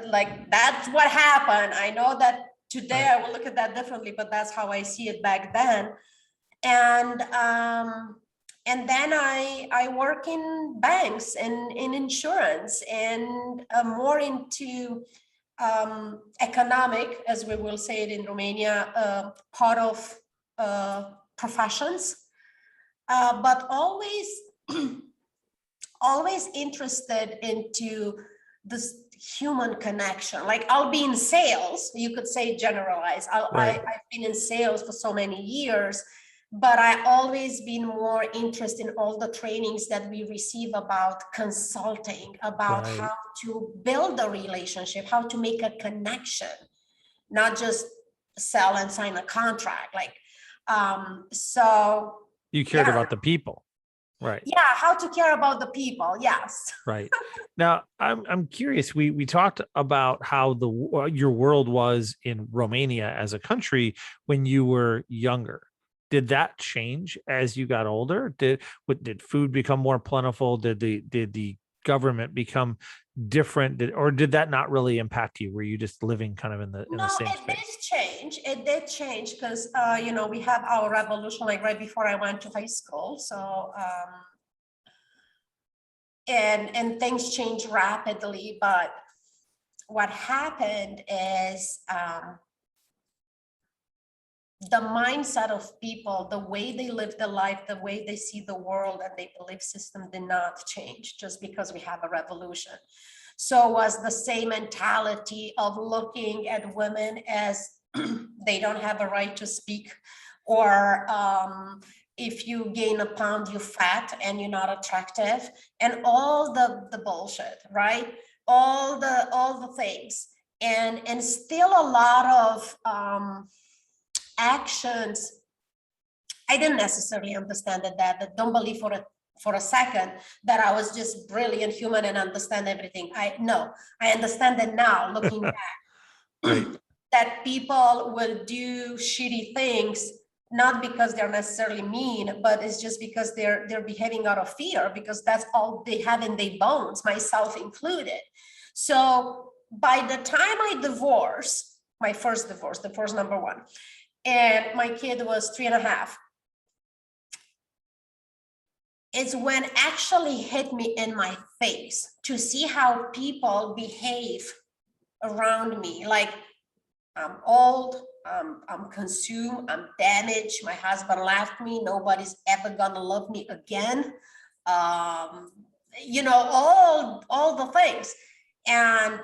Like, that's what happened. I know that today I will look at that differently, but that's how I see it back then. And then I work in banks and in insurance, and more into economic, as we will say it in Romania, part of professions, but always always interested into this human connection. Like, I'll be in sales, you could say generalize. I've been in sales for so many years, but I always been more interested in all the trainings that we receive about consulting, about how to build a relationship, how to make a connection, not just sell and sign a contract. Like, so you cared about the people. Right. Yeah, how to care about the people. Yes. Right. Now, I'm curious. We talked about how your world was in Romania as a country when you were younger. Did that change as you got older? Did food become more plentiful? Did the government become different? Or did that not really impact you? Were you just living kind of in the same space? It did change because we have our revolution like right before I went to high school. So and things change rapidly. But what happened is the mindset of people, the way they live their life, the way they see the world and their belief system did not change just because we have a revolution. So was the same mentality of looking at women as they don't have a right to speak, or if you gain a pound, you're fat and you're not attractive, and all the bullshit, right? All the things, and still a lot of actions. I didn't necessarily understand that don't believe for a second that I was just brilliant human and understand everything. I understand it now, looking back. That people will do shitty things, not because they're necessarily mean, but it's just because they're behaving out of fear, because that's all they have in their bones, myself included. So by the time I divorced, my first divorce number one, and my kid was 3.5, it's when actually hit me in my face to see how people behave around me. Like, I'm old, I'm consumed, I'm damaged, my husband left me, nobody's ever gonna love me again. All the things. And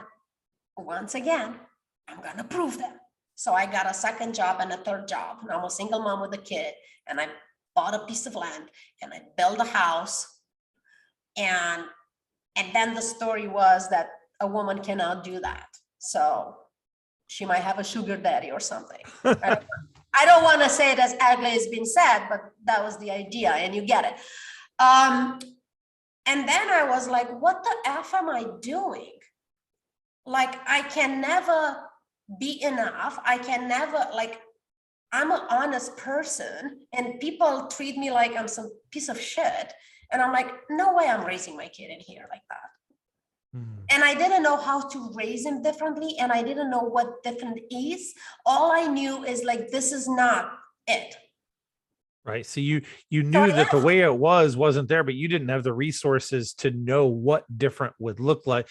once again, I'm gonna prove them. So I got a second job and a third job, and I'm a single mom with a kid, and I bought a piece of land and I built a house. And then the story was that a woman cannot do that. So she might have a sugar daddy or something. I don't want to say it as ugly as been said, but that was the idea, and you get it. And then I was like, what the F am I doing? Like, I can never be enough. I can never, like, I'm an honest person and people treat me like I'm some piece of shit. And I'm like, no way I'm raising my kid in here like that. And I didn't know how to raise him differently. And I didn't know what different is. All I knew is like, this is not it. Right. So you knew that the way it wasn't there, but you didn't have the resources to know what different would look like.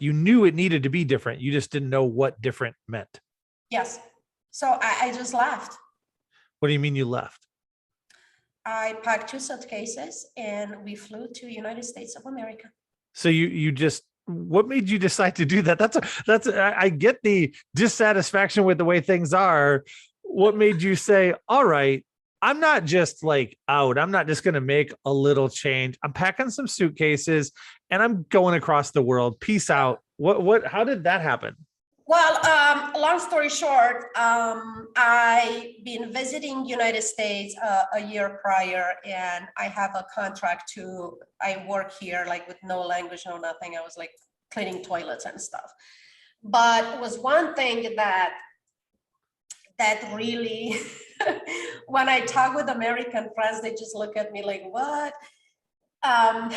You knew it needed to be different. You just didn't know what different meant. Yes. So I just left. What do you mean you left? I packed 2 suitcases and we flew to United States of America. So you just, what made you decide to do that? I get the dissatisfaction with the way things are. What made you say, all right, I'm not just like out. I'm not just going to make a little change. I'm packing some suitcases and I'm going across the world. Peace out. How did that happen? Well, long story short, I've been visiting United States a year prior, and I have a contract I work here like with no language, no nothing. I was like cleaning toilets and stuff. But it was one thing that really when I talk with American friends, they just look at me like, what? Um,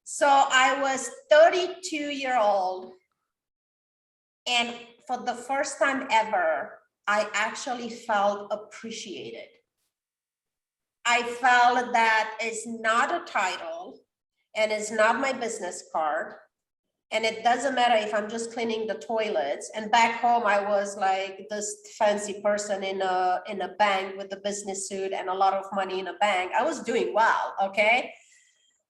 so I was 32-year-old, and for the first time ever, I actually felt appreciated. I felt that it's not a title and it's not my business card. And it doesn't matter if I'm just cleaning the toilets. And back home, I was like this fancy person in a bank with a business suit and a lot of money in a bank. I was doing well, okay?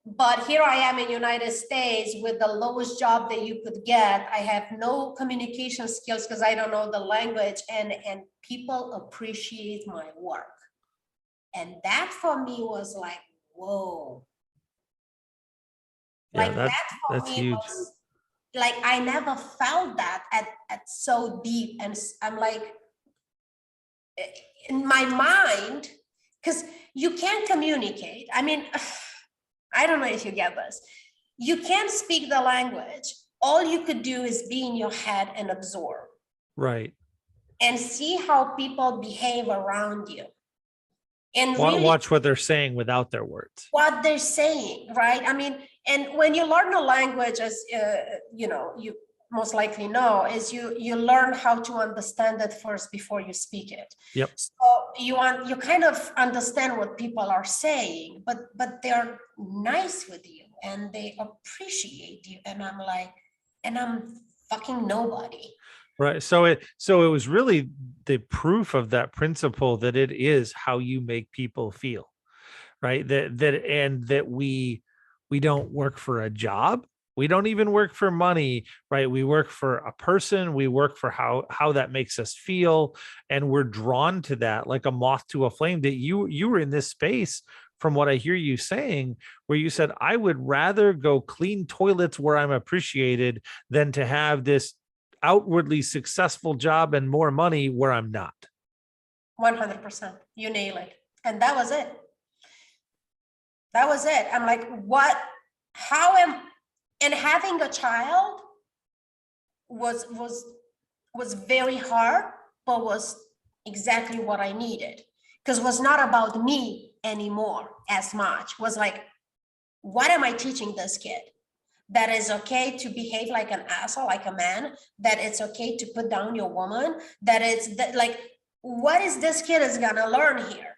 But here I am in United States with the lowest job that you could get. I have no communication skills because I don't know the language, and people appreciate my work. And that for me was like, whoa. Yeah, Like that for that's me huge. was like, I never felt that at so deep. And I'm like, in my mind, because you can't communicate. I mean, I don't know if you get this. You can't speak the language. All you could do is be in your head and absorb. Right. And see how people behave around you. And really Watch what they're saying without their words. What they're saying, right? I mean, and when you learn a language, as you know, you most likely know, is you learn how to understand it first before you speak it. Yep. So you kind of understand what people are saying, but they're nice with you and they appreciate you. And I'm like, and I'm fucking nobody. Right. So it was really the proof of that principle that it is how you make people feel, right? That we don't work for a job. We don't even work for money, right? We work for a person. We work for how that makes us feel. And we're drawn to that like a moth to a flame. That you were in this space, from what I hear you saying, where you said, I would rather go clean toilets where I'm appreciated than to have this outwardly successful job and more money where I'm not. 100%. You nail it. And that was it. That was it. I'm like, what, and having a child was very hard, but was exactly what I needed. Because it was not about me anymore as much. It was like, what am I teaching this kid? That is okay to behave like an asshole, like a man, that it's okay to put down your woman, that it's like, what is this kid is gonna learn here?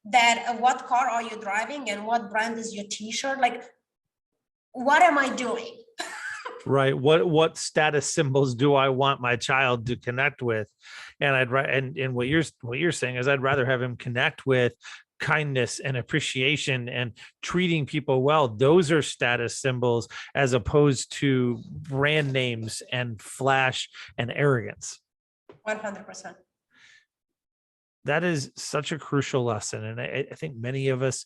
That what car are you driving and what brand is your t-shirt? Like, what am I doing? Right. What status symbols do I want my child to connect with? And and what you're saying is I'd rather have him connect with kindness and appreciation and treating people well. Those are status symbols as opposed to brand names and flash and arrogance. 100%. That is such a crucial lesson. And I think many of us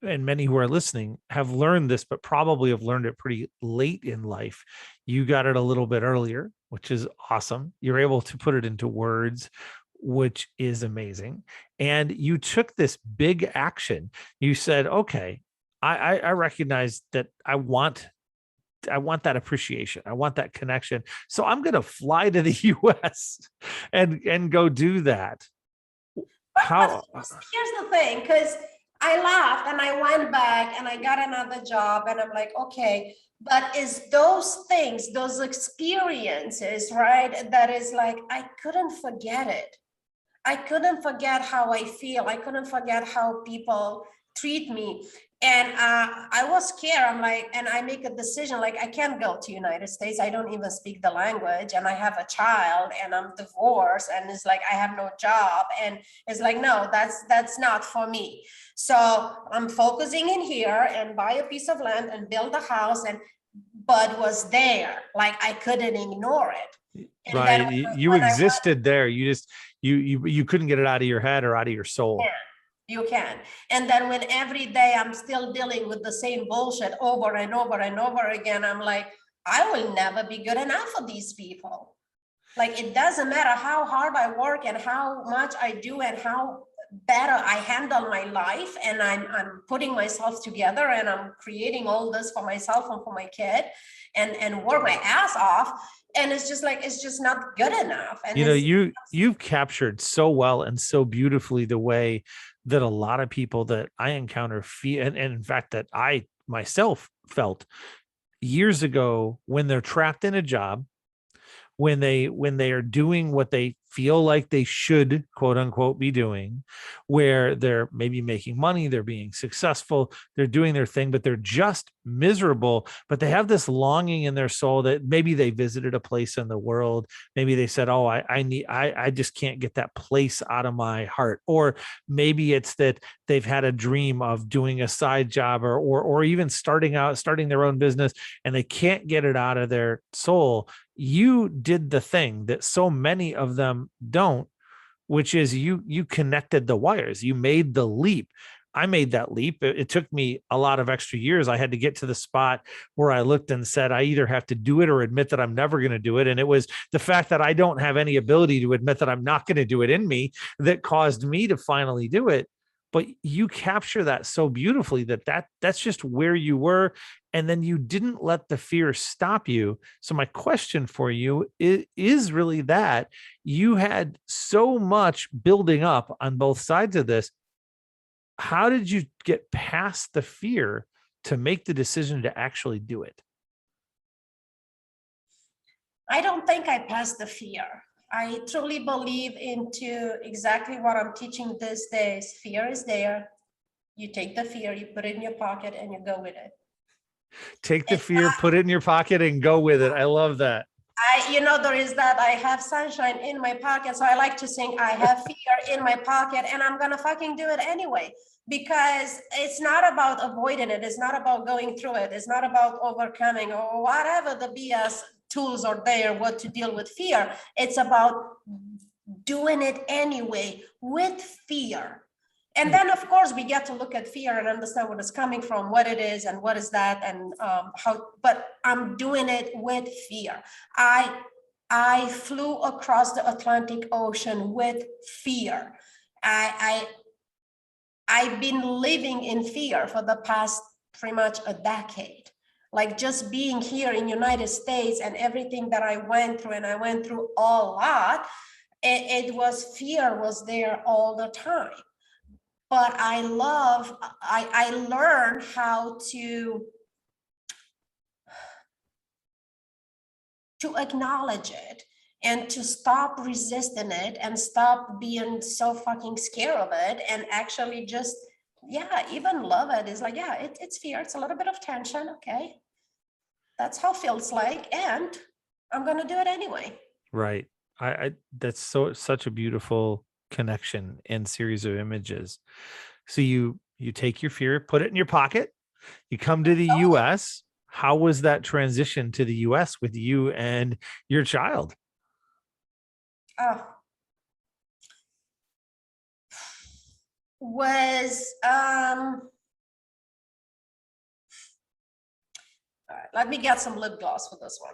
and many who are listening have learned this, but probably have learned it pretty late in life. You got it a little bit earlier, which is awesome. You're able to put it into words, which is amazing. And you took this big action. You said, okay, I recognize that I want that appreciation. I want that connection. So I'm going to fly to the US and go do that. How? Here's the thing, because I laughed and I went back and I got another job and I'm like, okay, but it's those things, those experiences, right? That is like, I couldn't forget it. I couldn't forget how I feel. I couldn't forget how people treat me. And I was scared. I'm like, and I make a decision, like, I can't go to United States. I don't even speak the language and I have a child and I'm divorced and it's like, I have no job. And it's like, no, that's not for me. So I'm focusing in here and buy a piece of land and build a house, but was there, like I couldn't ignore it. And right. You existed there. You just, you couldn't get it out of your head or out of your soul. Yeah. You can. And then when every day I'm still dealing with the same bullshit over and over and over again, I'm like, I will never be good enough for these people. Like, it doesn't matter how hard I work and how much I do and how better I handle my life, and I'm putting myself together, and I'm creating all this for myself and for my kid, and work my ass off. And it's just like, it's just not good enough. And you've captured so well and so beautifully the way that a lot of people that I encounter feel, and in fact that I myself felt years ago, when they're trapped in a job, when they are doing what they feel like they should, quote unquote, be doing, where they're maybe making money, they're being successful, they're doing their thing, but they're just miserable. But they have this longing in their soul that maybe they visited a place in the world. Maybe they said, oh, I just can't get that place out of my heart. Or maybe it's that they've had a dream of doing a side job, or even starting their own business, and they can't get it out of their soul. You did the thing that so many of them don't, which is you connected the wires. You made the leap. I made that leap. It took me a lot of extra years. I had to get to the spot where I looked and said, I either have to do it or admit that I'm never going to do it. And it was the fact that I don't have any ability to admit that I'm not going to do it in me that caused me to finally do it. But you capture that so beautifully that's just where you were. And then you didn't let the fear stop you. So my question for you is really that you had so much building up on both sides of this. How did you get past the fear to make the decision to actually do it? I don't think I passed the fear. I truly believe into exactly what I'm teaching these days. Fear is there. You take the fear, you put it in your pocket, and you go with it. Take the fear, put it in your pocket, and go with it. I love that. There is that I have sunshine in my pocket. So I like to sing, I have fear in my pocket, and I'm going to fucking do it anyway, because it's not about avoiding it. It's not about going through it. It's not about overcoming or whatever the BS tools are there, what to deal with fear. It's about doing it anyway with fear. And then, of course, we get to look at fear and understand what it's coming from, what it is, and what is that, and how. But I'm doing it with fear. I flew across the Atlantic Ocean with fear. I've been living in fear for the past pretty much a decade. Like, just being here in United States and everything that I went through, and I went through a lot, it was fear was there all the time. But I learned how to acknowledge it, and to stop resisting it, and stop being so fucking scared of it, and actually just, even love it. Is like, it's fear. It's a little bit of tension. Okay. That's how it feels like. And I'm going to do it anyway. Right. I that's such a beautiful connection and series of images. So you take your fear, put it in your pocket, you come to the US. How was that transition to the US with you and your child? Let me get some lip gloss for this one.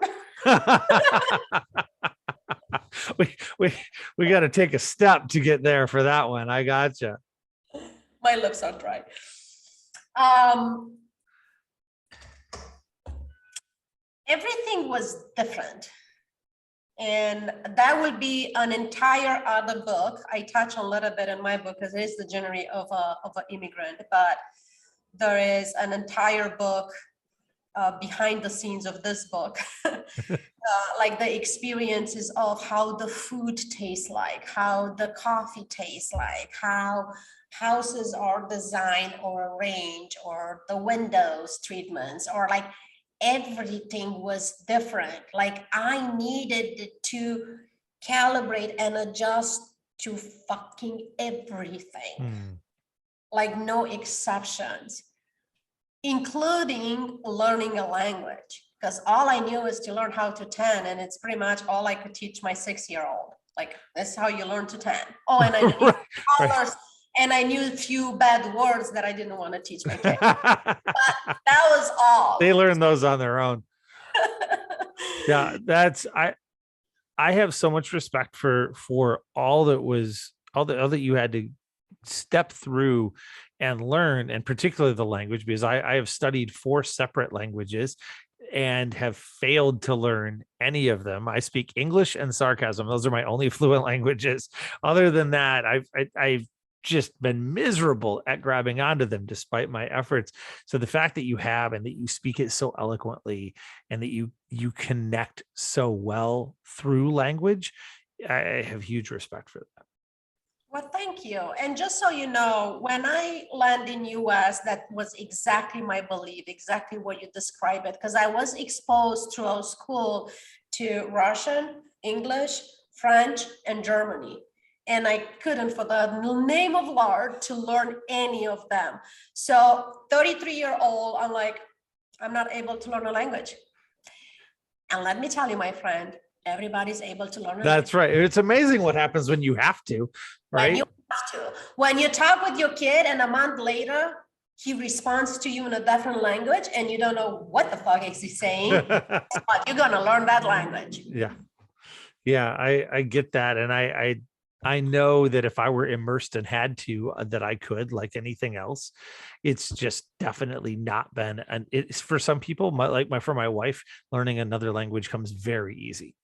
we got to take a step to get there for that one. I gotcha. My lips are dry. Everything was different, and that would be an entire other book. I touch a little bit in my book because it is the journey of an immigrant, but there is an entire book behind the scenes of this book, like the experiences of how the food tastes like, how the coffee tastes like, how houses are designed or arranged, or the windows treatments, or like everything was different. Like, I needed to calibrate and adjust to fucking everything, like no exceptions, including learning a language, because all I knew is to learn how to 10, and it's pretty much all I could teach my 6-year-old. Like, that's how you learn to 10. Oh, and I knew colors, right. And I knew a few bad words that I didn't want to teach my kids. But that was all. They learn those on their own. Yeah, I have so much respect for all that you had to step through and learn, and particularly the language, because I have studied 4 separate languages and have failed to learn any of them. I speak English and sarcasm. Those are my only fluent languages. Other than that, I've just been miserable at grabbing onto them despite my efforts. So the fact that you have, and that you speak it so eloquently, and that you connect so well through language, I have huge respect for that. Well, thank you. And just so you know, when I land in US, that was exactly my belief, exactly what you described it, because I was exposed throughout school to Russian, English, French, and Germany. And I couldn't, for the name of Lord, to learn any of them. So 33-year-old, I'm like, I'm not able to learn a language. And let me tell you, my friend, everybody's able to learn a That's right. It's amazing what happens when you have to, right? When you have to. When you talk with your kid and a month later, he responds to you in a different language and you don't know what the fuck is he saying, but you're going to learn that language. Yeah. Yeah, I get that. And I know that if I were immersed and had to, that I could, like anything else. It's just definitely not been, and it's for some people, for my wife, learning another language comes very easy.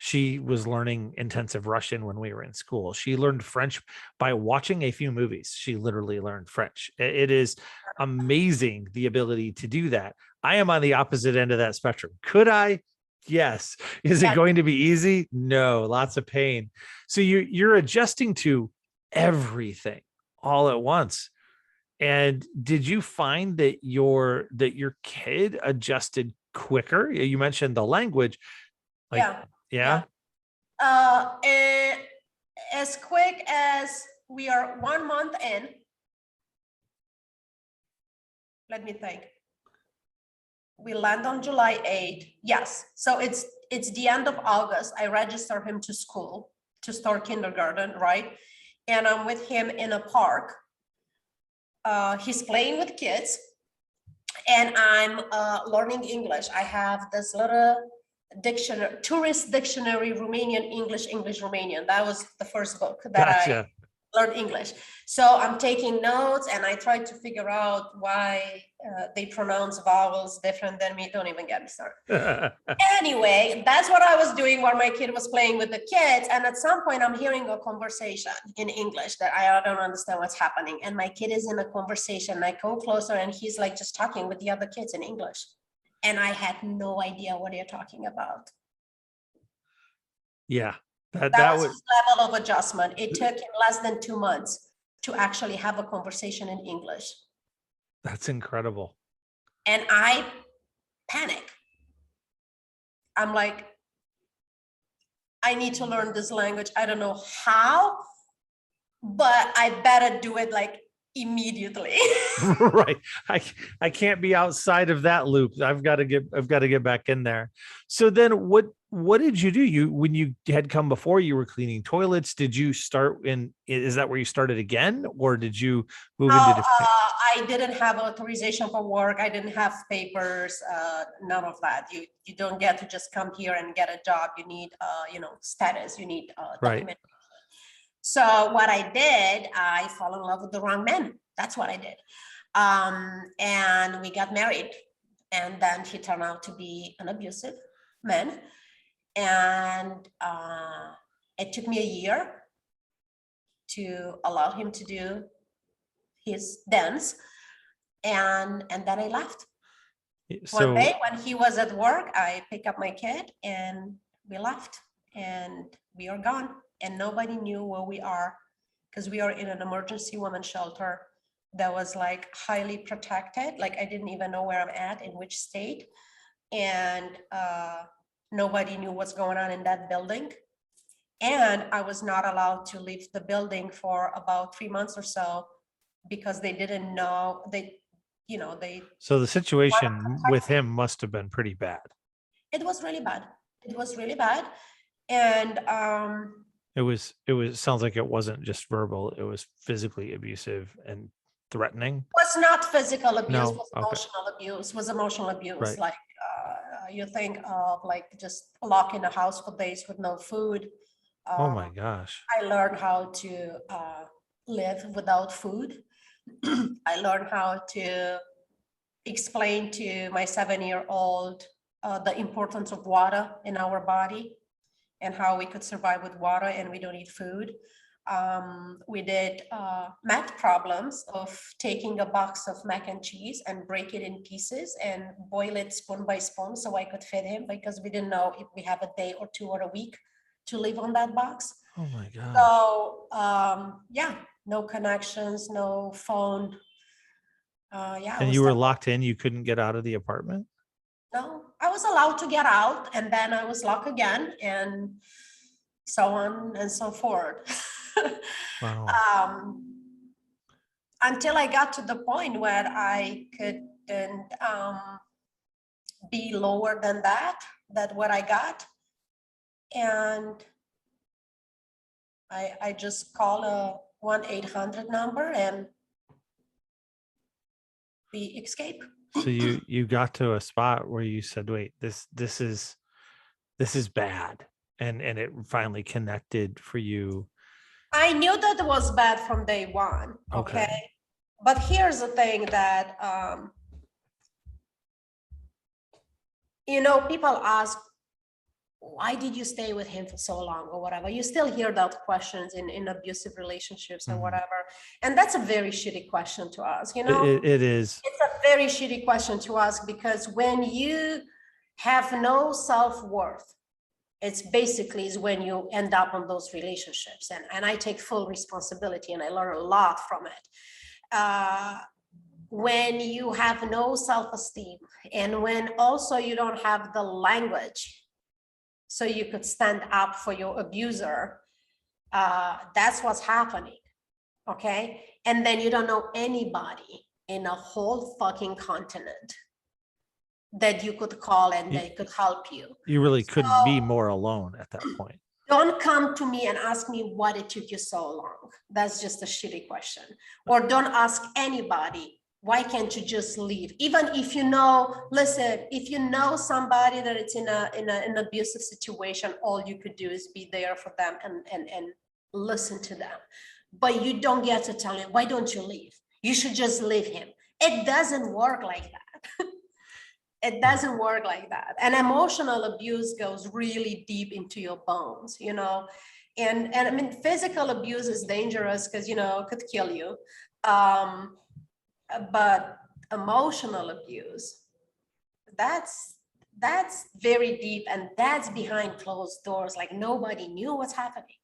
She was learning intensive Russian when we were in school. She learned French by watching a few movies. She literally learned French. It is amazing, the ability to do that. I am on the opposite end of that spectrum. Could I? Yes. Is it going to be easy? No, lots of pain. So you're adjusting to everything all at once. And did you find that your kid adjusted quicker? You mentioned the language. Yeah. And as quick as we are 1 month in, let me think. We land on July 8th. Yes. So it's the end of August. I register him to school to start kindergarten, right? And I'm with him in a park. He's playing with kids and I'm learning English. I have this little dictionary, tourist dictionary, Romanian, English, Romanian. That was the first book that I learned English. So I'm taking notes and I try to figure out why they pronounce vowels different than me. Don't even get me started. Anyway, that's what I was doing while my kid was playing with the kids. And at some point I'm hearing a conversation in English that I don't understand what's happening. And my kid is in a conversation and I go closer and he's like just talking with the other kids in English. And I had no idea what you're talking about. Yeah. That was his level of adjustment. It took him less than 2 months to actually have a conversation in English. That's incredible. And I panic. I'm like, I need to learn this language. I don't know how, but I better do it like immediately. Right. I can't be outside of that loop. I've got to get back in there. So then what did you do? When you had come before, you were cleaning toilets. Did you start is that where you started again? Or did you move into different? I didn't have authorization for work. I didn't have papers, none of that. You don't get to just come here and get a job. You need, status, you need documentation. So what I did, I fell in love with the wrong man. That's what I did. And we got married. And then he turned out to be an abusive man. And it took me a year to allow him to do his dance. And then I left. So, one day when he was at work, I picked up my kid and we left. And we are gone. And nobody knew where we are because we are in an emergency women's shelter that was like highly protected. Like I didn't even know where I'm at, in which state. And nobody knew what's going on in that building. And I was not allowed to leave the building for about 3 months or so because they didn't know So the situation with him must have been pretty bad. It was really bad. And it sounds like it wasn't just verbal, it was physically abusive and threatening. It was not physical abuse, it was emotional abuse, Right. Like you think of like just locked in a house for days with no food. Oh my gosh. I learned how to live without food. I learned how to explain to my 7-year-old the importance of water in our body and how we could survive with water and we don't need food. We did math problems of taking a box of mac and cheese and break it in pieces and boil it spoon by spoon so I could feed him, because we didn't know if we have a day or two or a week to live on that box. Oh my gosh. So yeah, no connections, no phone. And you were locked in, you couldn't get out of the apartment? No, I was allowed to get out, and then I was locked again, and so on and so forth. Wow. Until I got to the point where I couldn't be lower than that what I got. And I just call a 1-800 number and we escape. So you got to a spot where you said, wait, this is bad. And it finally connected for you. I knew that it was bad from day one. Okay. But here's the thing that, people ask, why did you stay with him for so long or whatever? You still hear that questions in abusive relationships and whatever. And that's a very shitty question to ask, It is. It's a very shitty question to ask, because when you have no self-worth, it's basically is when you end up on those relationships. And I take full responsibility and I learn a lot from it. When you have no self-esteem, and when also you don't have the language so you could stand up for your abuser, that's what's happening, okay? And then you don't know anybody in a whole fucking continent that you could call and they could help you. You really couldn't be more alone at that point. Don't come to me and ask me why it took you so long. That's just a shitty question. Or don't ask anybody, why can't you just leave? Even if listen, if you know somebody that it's in an abusive situation, all you could do is be there for them and listen to them. But you don't get to tell him, why don't you leave? You should just leave him. It doesn't work like that. It doesn't work like that. And emotional abuse goes really deep into your bones, And I mean, physical abuse is dangerous because, it could kill you. But emotional abuse, that's very deep, and that's behind closed doors. Like nobody knew what's happening.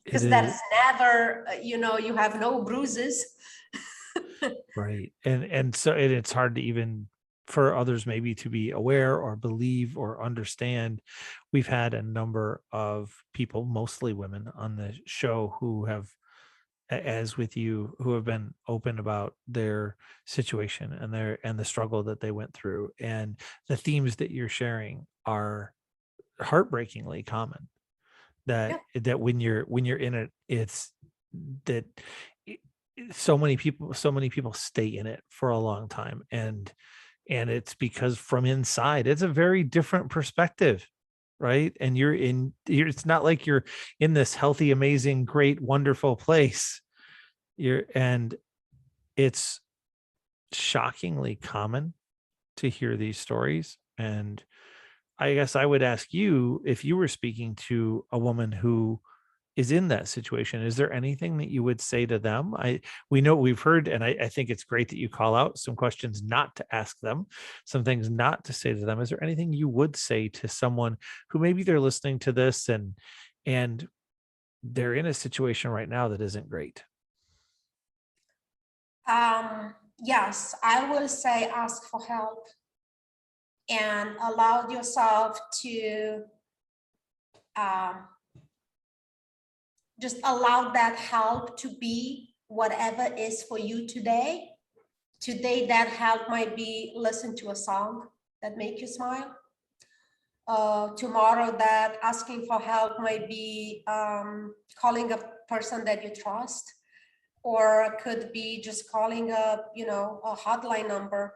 Because that's never, you have no bruises. Right. And so it's hard to even for others maybe to be aware or believe or understand. We've had a number of people, mostly women, on the show who have, as with you, who have been open about their situation and the struggle that they went through. And the themes that you're sharing are heartbreakingly common. That when you're in it, it's that so many people stay in it for a long time, and it's because from inside it's a very different perspective, right? And it's not like you're in this healthy, amazing, great, wonderful place. And it's shockingly common to hear these stories. And I guess I would ask you, if you were speaking to a woman who is in that situation, is there anything that you would say to them? We know we've heard, and I think it's great that you call out some questions not to ask them, some things not to say to them. Is there anything you would say to someone who maybe they're listening to this and they're in a situation right now that isn't great? Yes, I will say ask for help and allow yourself to just allow that help to be whatever is for you today. Today, that help might be listen to a song that make you smile. Tomorrow, that asking for help might be calling a person that you trust, or could be just calling a hotline number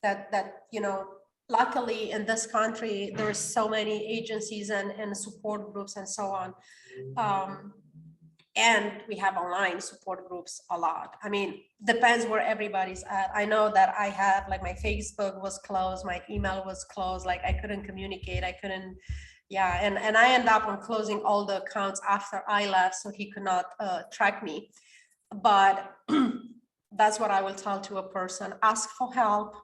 that luckily in this country there's so many agencies and support groups and so on. And we have online support groups a lot. I mean, depends where everybody's at. I know that I had, like, my Facebook was closed, my email was closed, like I couldn't communicate, I couldn't, yeah. And I ended up on closing all the accounts after I left, so he could not track me. But that's what I will tell to a person: ask for help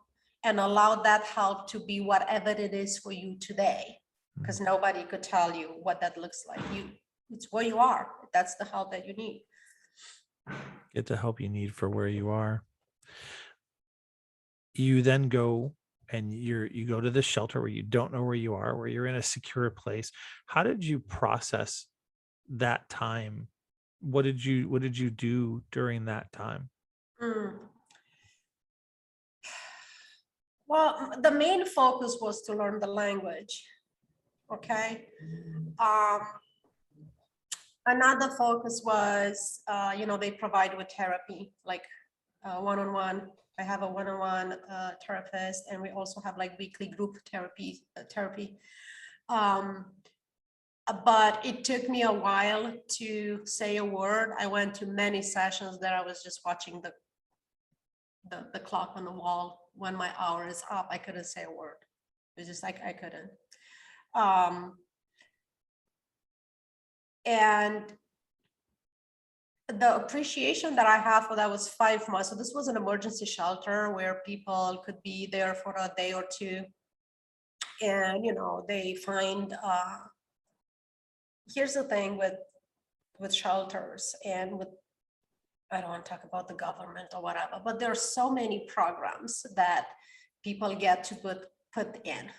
and allow that help to be whatever it is for you today, because nobody could tell you what that looks like. It's where you are. That's the help that you need. Get the help you need for where you are. You then go and you go to the shelter where you don't know where you are, where you're in a secure place. How did you process that time? What did you do during that time? Well, the main focus was to learn the language. Okay. Another focus was, they provide with therapy, like one-on-one. I have a one-on-one therapist, and we also have like weekly group therapy. But it took me a while to say a word. I went to many sessions that I was just watching the clock on the wall. When my hour is up, I couldn't say a word. It's just like I couldn't. And the appreciation that I have for that was 5 months. So this was an emergency shelter where people could be there for a day or two. And, they find, here's the thing with shelters and with, I don't want to talk about the government or whatever, but there are so many programs that people get to put in.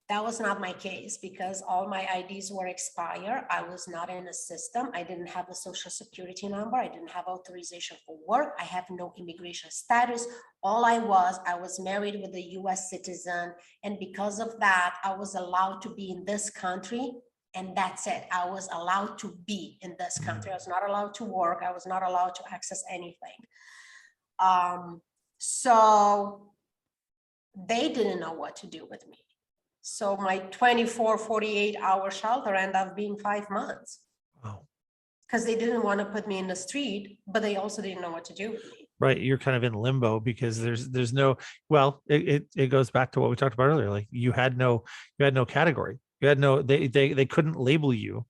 That was not my case, because all my IDs were expired. I was not in a system. I didn't have a social security number. I didn't have authorization for work. I have no immigration status. All I was married with a US citizen. And because of that, I was allowed to be in this country. And that's it. I was allowed to be in this country. I was not allowed to work. I was not allowed to access anything. So they didn't know what to do with me. So my 24, 48-hour shelter ended up being 5 months. Wow. Because they didn't want to put me in the street, but they also didn't know what to do with me. Right. You're kind of in limbo because there's no, well, it goes back to what we talked about earlier. Like you had no category. You had no, they couldn't label you.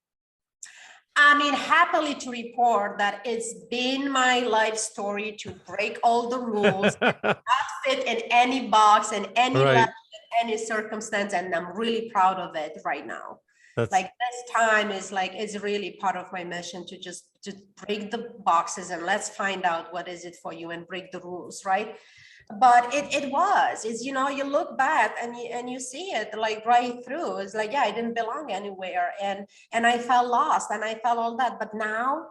I mean, happily to report that it's been my life story to break all the rules, not fit in any box, in any level, in any circumstance, and I'm really proud of it right now. Like this time is really part of my mission to just break the boxes and let's find out what is it for you and break the rules, right? But it's, you look back and you see it like right through. It's like, yeah, I didn't belong anywhere, and I felt lost and I felt all that. But now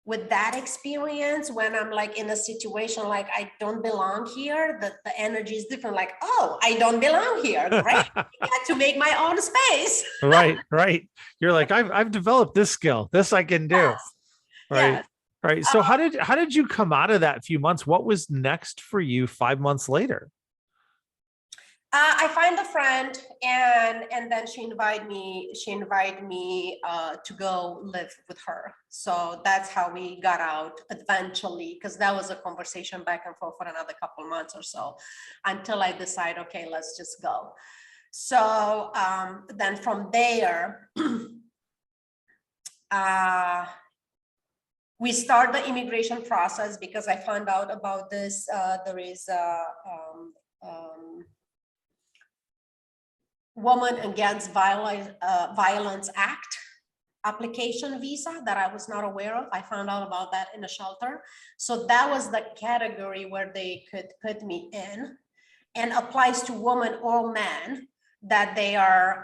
with that experience, when I'm like in a situation like I don't belong here, the energy is different. Like, oh, I don't belong here. Great. I had to make my own space. Right. You're like, I've developed this skill. This I can do. Yes. Right. Yes. Right. So how did you come out of that few months? What was next for you 5 months later? I find a friend, and then she invited me to go live with her. So that's how we got out eventually, because that was a conversation back and forth for another couple months or so until I decide, okay, let's just go. So then from there, we start the immigration process because I found out about this. There is a Woman Against Violence Act application visa that I was not aware of. I found out about that in a shelter. So that was the category where they could put me in, and applies to women or men that they are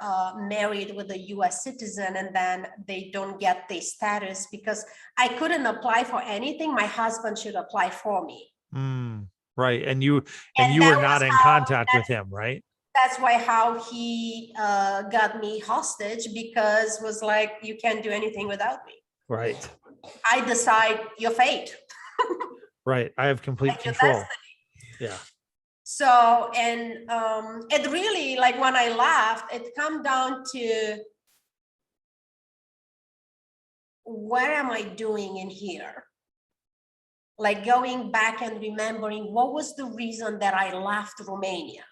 married with a US citizen and then they don't get the status, because I couldn't apply for anything. My husband should apply for me. Right. And you were not in contact with him, right? That's why how he got me hostage, because was like, you can't do anything without me. Right. I decide your fate. Right. I have complete control. Yeah. So, and it really, like when I left, it come down to what am I doing in here? Like going back and remembering what was the reason that I left Romania.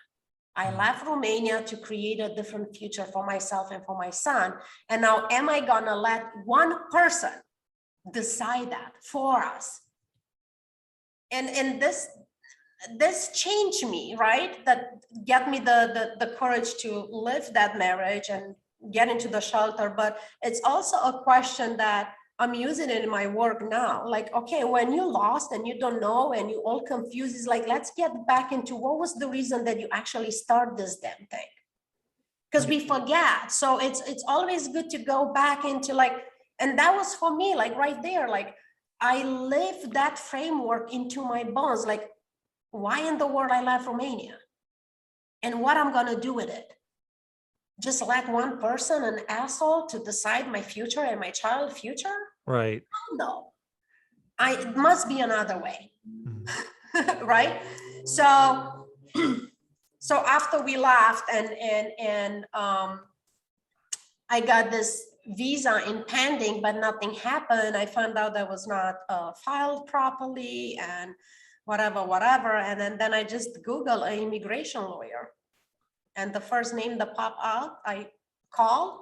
I left Romania to create a different future for myself and for my son. And now am I gonna let one person decide that for us? And this changed me, right? That get me the courage to live that marriage and get into the shelter. But it's also a question that I'm using it in my work now. Like, okay, when you lost and you don't know and you all confused, it's like, let's get back into what was the reason that you actually start this damn thing. Because we forget. So it's always good to go back into like, and that was for me, like right there, like I lived that framework into my bones. Like, why in the world I left Romania? And what I'm gonna do with it? Just let one person, an asshole, to decide my future and my child's future? Right. No, it must be another way, right? So after we left and I got this visa in pending, but nothing happened. I found out that was not filed properly and whatever. And then I just Googled an immigration lawyer. And the first name that popped out, I called,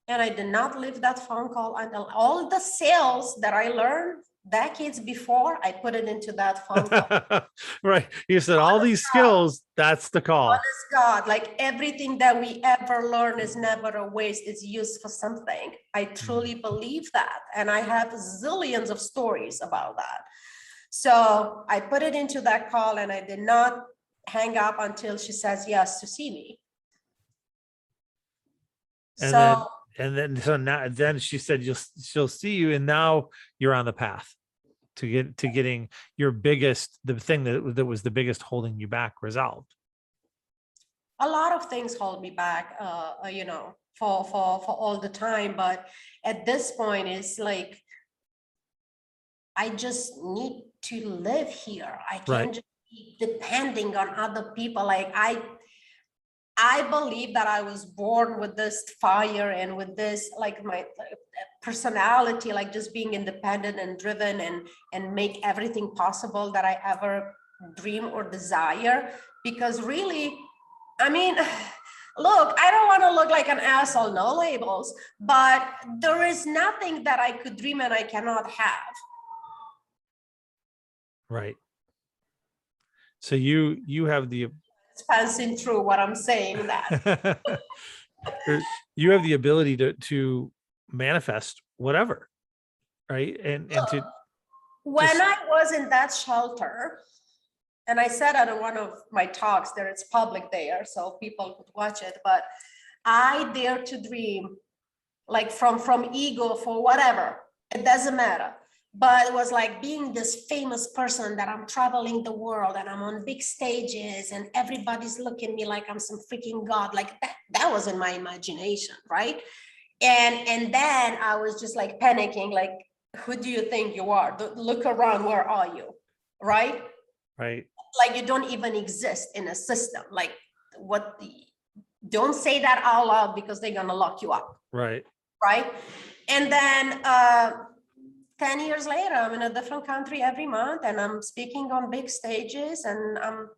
and I did not leave that phone call until all the sales that I learned decades before, I put it into that phone call. Right. You said all these skills, that's the call. Honest God, like everything that we ever learn is never a waste. It's used for something. I truly believe that. And I have zillions of stories about that. So I put it into that call, and I did not hang up until she says yes to see me. And so now she said she'll see you, and now you're on the path to getting your the thing that was the biggest holding you back resolved. A lot of things hold me back, for all the time, but at this point it's like I just need to live here. I can't just be depending on other people. Like I believe that I was born with this fire and with this, like my personality, like just being independent and driven and make everything possible that I ever dream or desire. Because really, I mean, look, I don't want to look like an asshole, no labels, but there is nothing that I could dream and I cannot have. Right. So you have the passing through what I'm saying that you have the ability to manifest whatever, right? And to when I was in that shelter, and I said at one of my talks there, it's public there, so people could watch it, but I dare to dream, like from ego for whatever, it doesn't matter. But it was like being this famous person that I'm traveling the world and I'm on big stages and everybody's looking at me like I'm some freaking god. Like that was in my imagination, right? And then I was just like panicking, like, who do you think you are? Look around, where are you? Right? Right. Like you don't even exist in a system. Like don't say that out loud because they're gonna lock you up. Right. Right. And then 10 years later, I'm in a different country every month and I'm speaking on big stages and I'm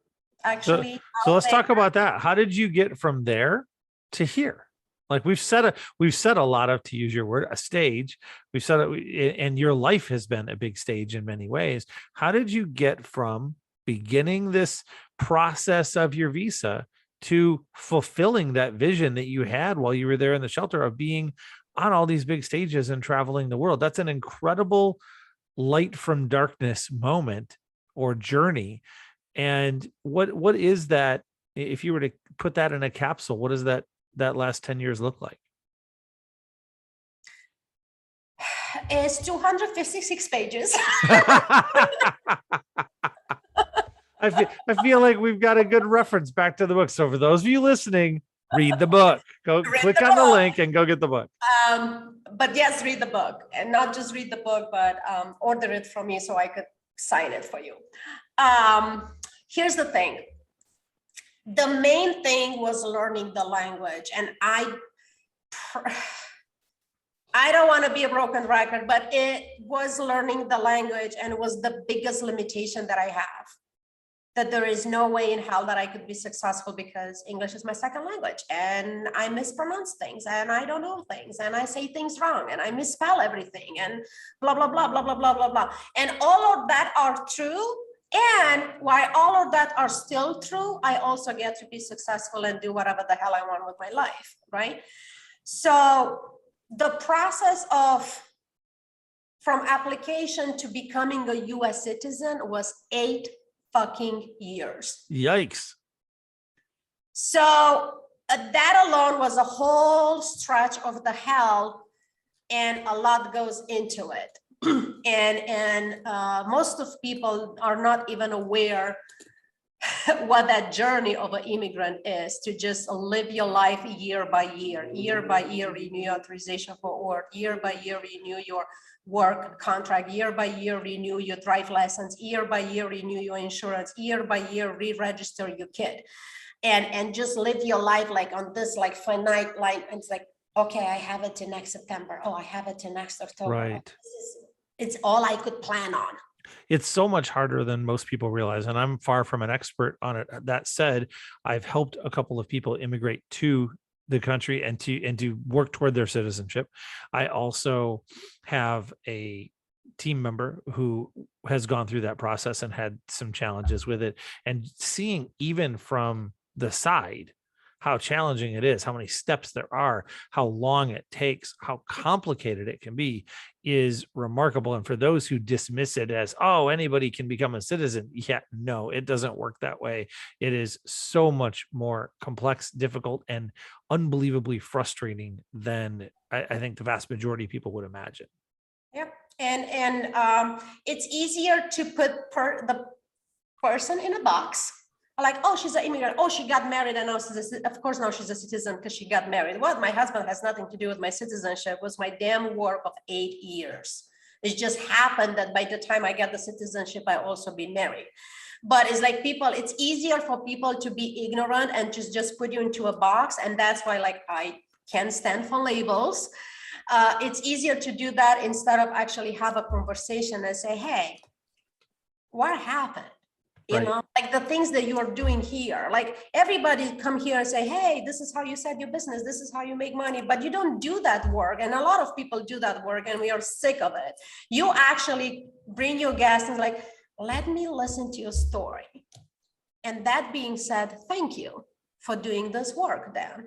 actually. So let's talk about that. How did you get from there to here? Like we've said a lot of, to use your word, a stage. We've said it, and your life has been a big stage in many ways. How did you get from beginning this process of your visa to fulfilling that vision that you had while you were there in the shelter of being on all these big stages and traveling the world? That's an incredible light from darkness moment or journey. And what is that, if you were to put that in a capsule, what does that last 10 years look like? It's 256 pages. I feel like we've got a good reference back to the book. So for those of you listening, read the book. Click on the link and go get the book. But yes, read the book, and not just read the book, but order it from me so I could sign it for you. Here's the thing. The main thing was learning the language, and I don't want to be a broken record, but it was learning the language and was the biggest limitation that I have. That there is no way in hell that I could be successful because English is my second language and I mispronounce things and I don't know things and I say things wrong and I misspell everything and blah, blah, blah, blah, blah, blah, blah, blah. And all of that are true. And while all of that are still true, I also get to be successful and do whatever the hell I want with my life, right? So the process of from application to becoming a US citizen was 8 fucking years. Yikes. So that alone was a whole stretch of the hell, and a lot goes into it. and most of people are not even aware what that journey of an immigrant is, to just live your life year by year renew your authorization for work, year by year renew your work contract, year by year renew your drive license, year by year renew your insurance, year by year re-register your kid, and just live your life like on this like finite line. And it's like, okay, I have it to next September. Oh, I have it to next October. Right. It's all I could plan on. It's so much harder than most people realize. And I'm far from an expert on it. That said, I've helped a couple of people immigrate to the country and to work toward their citizenship. I also have a team member who has gone through that process and had some challenges with it. And seeing even from the side how challenging it is, how many steps there are, how long it takes, how complicated it can be is remarkable. And for those who dismiss it as, oh, anybody can become a citizen. Yeah, no, it doesn't work that way. It is so much more complex, difficult, and unbelievably frustrating than I think the vast majority of people would imagine. Yep. And it's easier to put the person in a box. Like, oh, she's an immigrant. Oh, she got married, and now of course now she's a citizen because she got married. Well, my husband has nothing to do with my citizenship. It was my damn work of 8 years. It just happened that by the time I got the citizenship, I also been married. But it's like it's easier for people to be ignorant and just put you into a box. And that's why, like, I can't stand for labels. It's easier to do that instead of actually have a conversation and say, hey, what happened? You Right. know, like the things that you are doing here, like everybody come here and say, hey, this is how you set your business. This is how you make money, but you don't do that work. And a lot of people do that work and we are sick of it. You actually bring your guests and like, let me listen to your story. And that being said, thank you for doing this work then.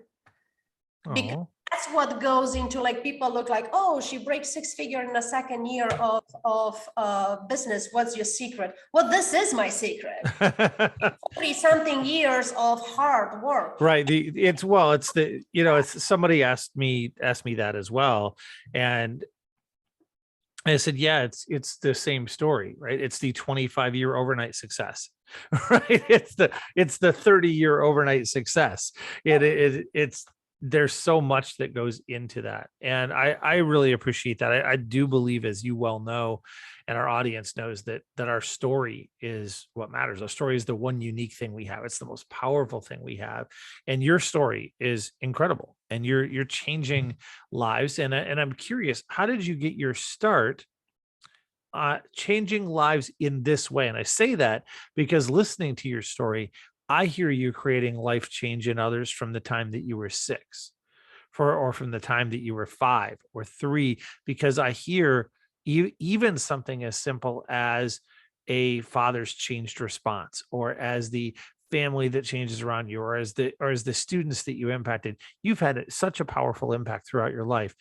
Because that's what goes into, like, people look like, oh, she breaks 6 figures in the second year of business. What's your secret? Well, this is my secret. 40 something years of hard work. Right. It's somebody asked me that as well. And I said, yeah, it's the same story, right? It's the 25-year overnight success, right? It's the 30-year overnight success. It's there's so much that goes into that. And I really appreciate that. I do believe, as you well know, and our audience knows, that our story is what matters. Our story is the one unique thing we have. It's the most powerful thing we have. And your story is incredible. And you're changing lives. And I'm curious, how did you get your start changing lives in this way? And I say that because listening to your story, I hear you creating life change in others from the time that you were 6, or from the time that you were 5 or 3, because I hear even something as simple as a father's changed response, or as the family that changes around you, or as the students that you impacted. You've had such a powerful impact throughout your life.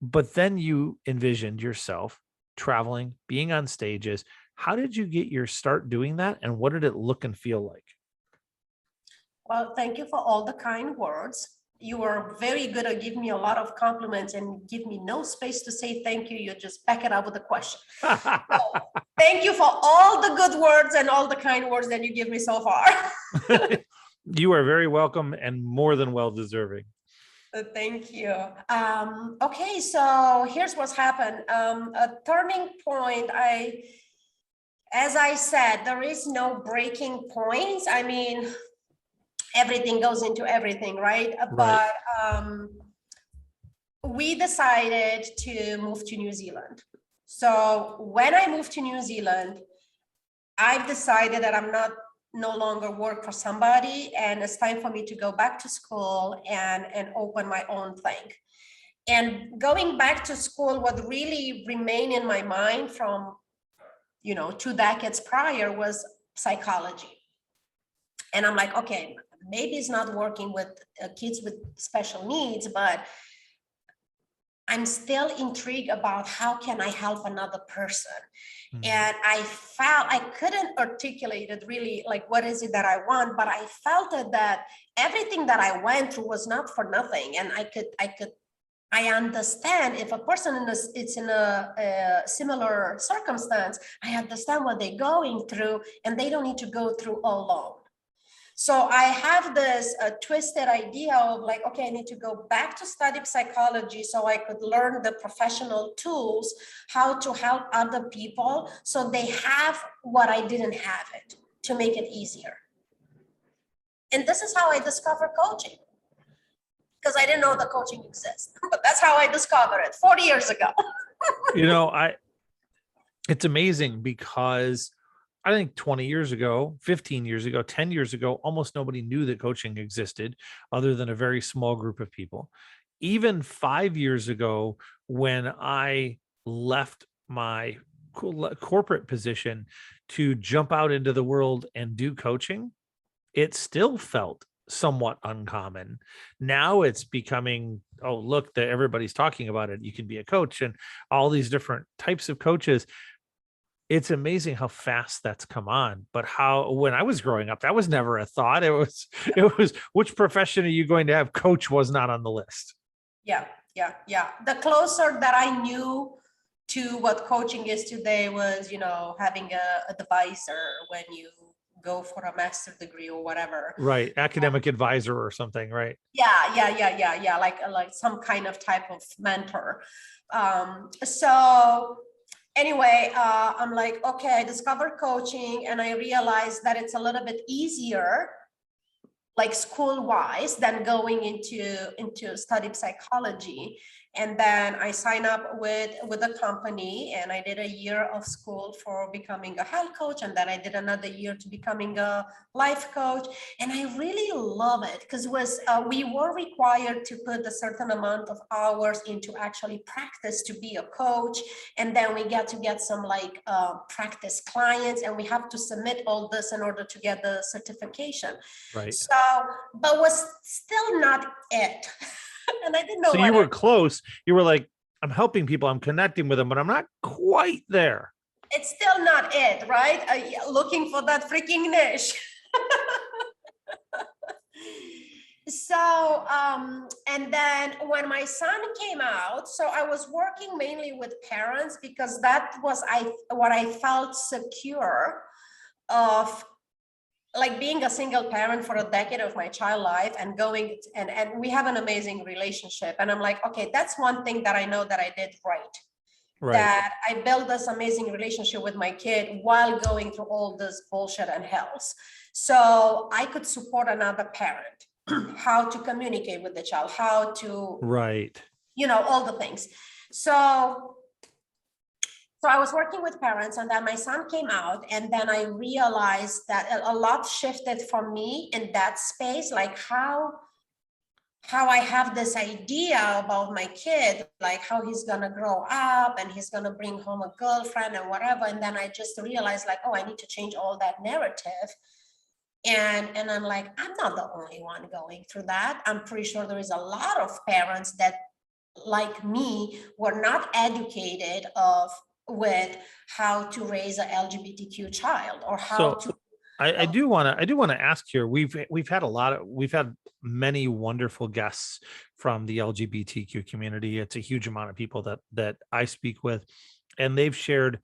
But then you envisioned yourself traveling, being on stages. How did you get your start doing that? And what did it look and feel like? Well, thank you for all the kind words. You were very good at giving me a lot of compliments and give me no space to say thank you. You just back it up with a question. So, thank you for all the good words and all the kind words that you give me so far. You are very welcome and more than well deserving. Thank you. Okay, so here's what's happened. A turning point. As I said, there is no breaking points. I mean, everything goes into everything, right? But we decided to move to New Zealand. So when I moved to New Zealand, I've decided that I'm not no longer work for somebody, and it's time for me to go back to school and open my own thing. And going back to school, what really remained in my mind from 2 decades prior was psychology. And I'm like, okay, maybe it's not working with kids with special needs, but I'm still intrigued about how can I help another person. And I felt I couldn't articulate it really, like what is it that I want, but I felt that everything that I went through was not for nothing. And I understand if a person it's in a similar circumstance, I understand what they're going through, and they don't need to go through alone. So I have this twisted idea of like, okay, I need to go back to study psychology so I could learn the professional tools, how to help other people so they have what I didn't have it, to make it easier. And this is how I discovered coaching, because I didn't know the coaching exists, but that's how I discovered it 40 years ago. It's amazing because I think 20 years ago, 15 years ago, 10 years ago, almost nobody knew that coaching existed other than a very small group of people. Even 5 years ago, when I left my corporate position to jump out into the world and do coaching, it still felt somewhat uncommon. Now it's becoming, oh, look, that everybody's talking about it. You can be a coach and all these different types of coaches. It's amazing how fast that's come on, but how, when I was growing up, that was never a thought. It was, which profession are you going to have? Coach was not on the list. Yeah. The closer that I knew to what coaching is today was, having a advisor when you go for a master's degree or whatever. Right. Academic advisor or something, right? Yeah. Like some kind of type of mentor. So anyway, I'm like, okay, I discovered coaching and I realized that it's a little bit easier, like school wise, than going into study psychology. And then I signed up with a company, and I did a year of school for becoming a health coach, and then I did another year to becoming a life coach. And I really love it because we were required to put a certain amount of hours into actually practice to be a coach, and then we get some practice clients, and we have to submit all this in order to get the certification. Right. So, but was still not it. And I didn't know. So you were close. You were like, I'm helping people, I'm connecting with them, but I'm not quite there. It's still not it, right? Looking for that freaking niche. So, and then when my son came out, so I was working mainly with parents because that was what I felt secure of, like being a single parent for a decade of my child life and going and we have an amazing relationship. And I'm like, okay, that's one thing that I know that I did right. That I built this amazing relationship with my kid while going through all this bullshit and hells. So I could support another parent, how to communicate with the child, how to, all the things. So I was working with parents, and then my son came out, and then I realized that a lot shifted for me in that space, like how I have this idea about my kid, like how he's gonna grow up and he's gonna bring home a girlfriend and whatever. And then I just realized like, oh, I need to change all that narrative. And I'm like, I'm not the only one going through that. I'm pretty sure there is a lot of parents that, like me, were not educated with how to raise an LGBTQ child or how to. I do want to ask here. We've had many wonderful guests from the LGBTQ community. It's a huge amount of people that I speak with, and they've shared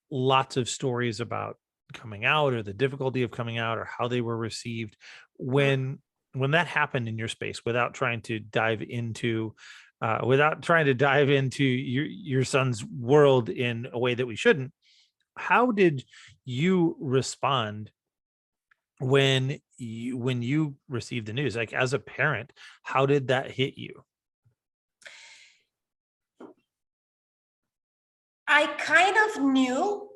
lots of stories about coming out or the difficulty of coming out or how they were received. When that happened in your space, without trying to dive into your son's world in a way that we shouldn't, how did you respond when you received the news? Like, as a parent, how did that hit you? I kind of knew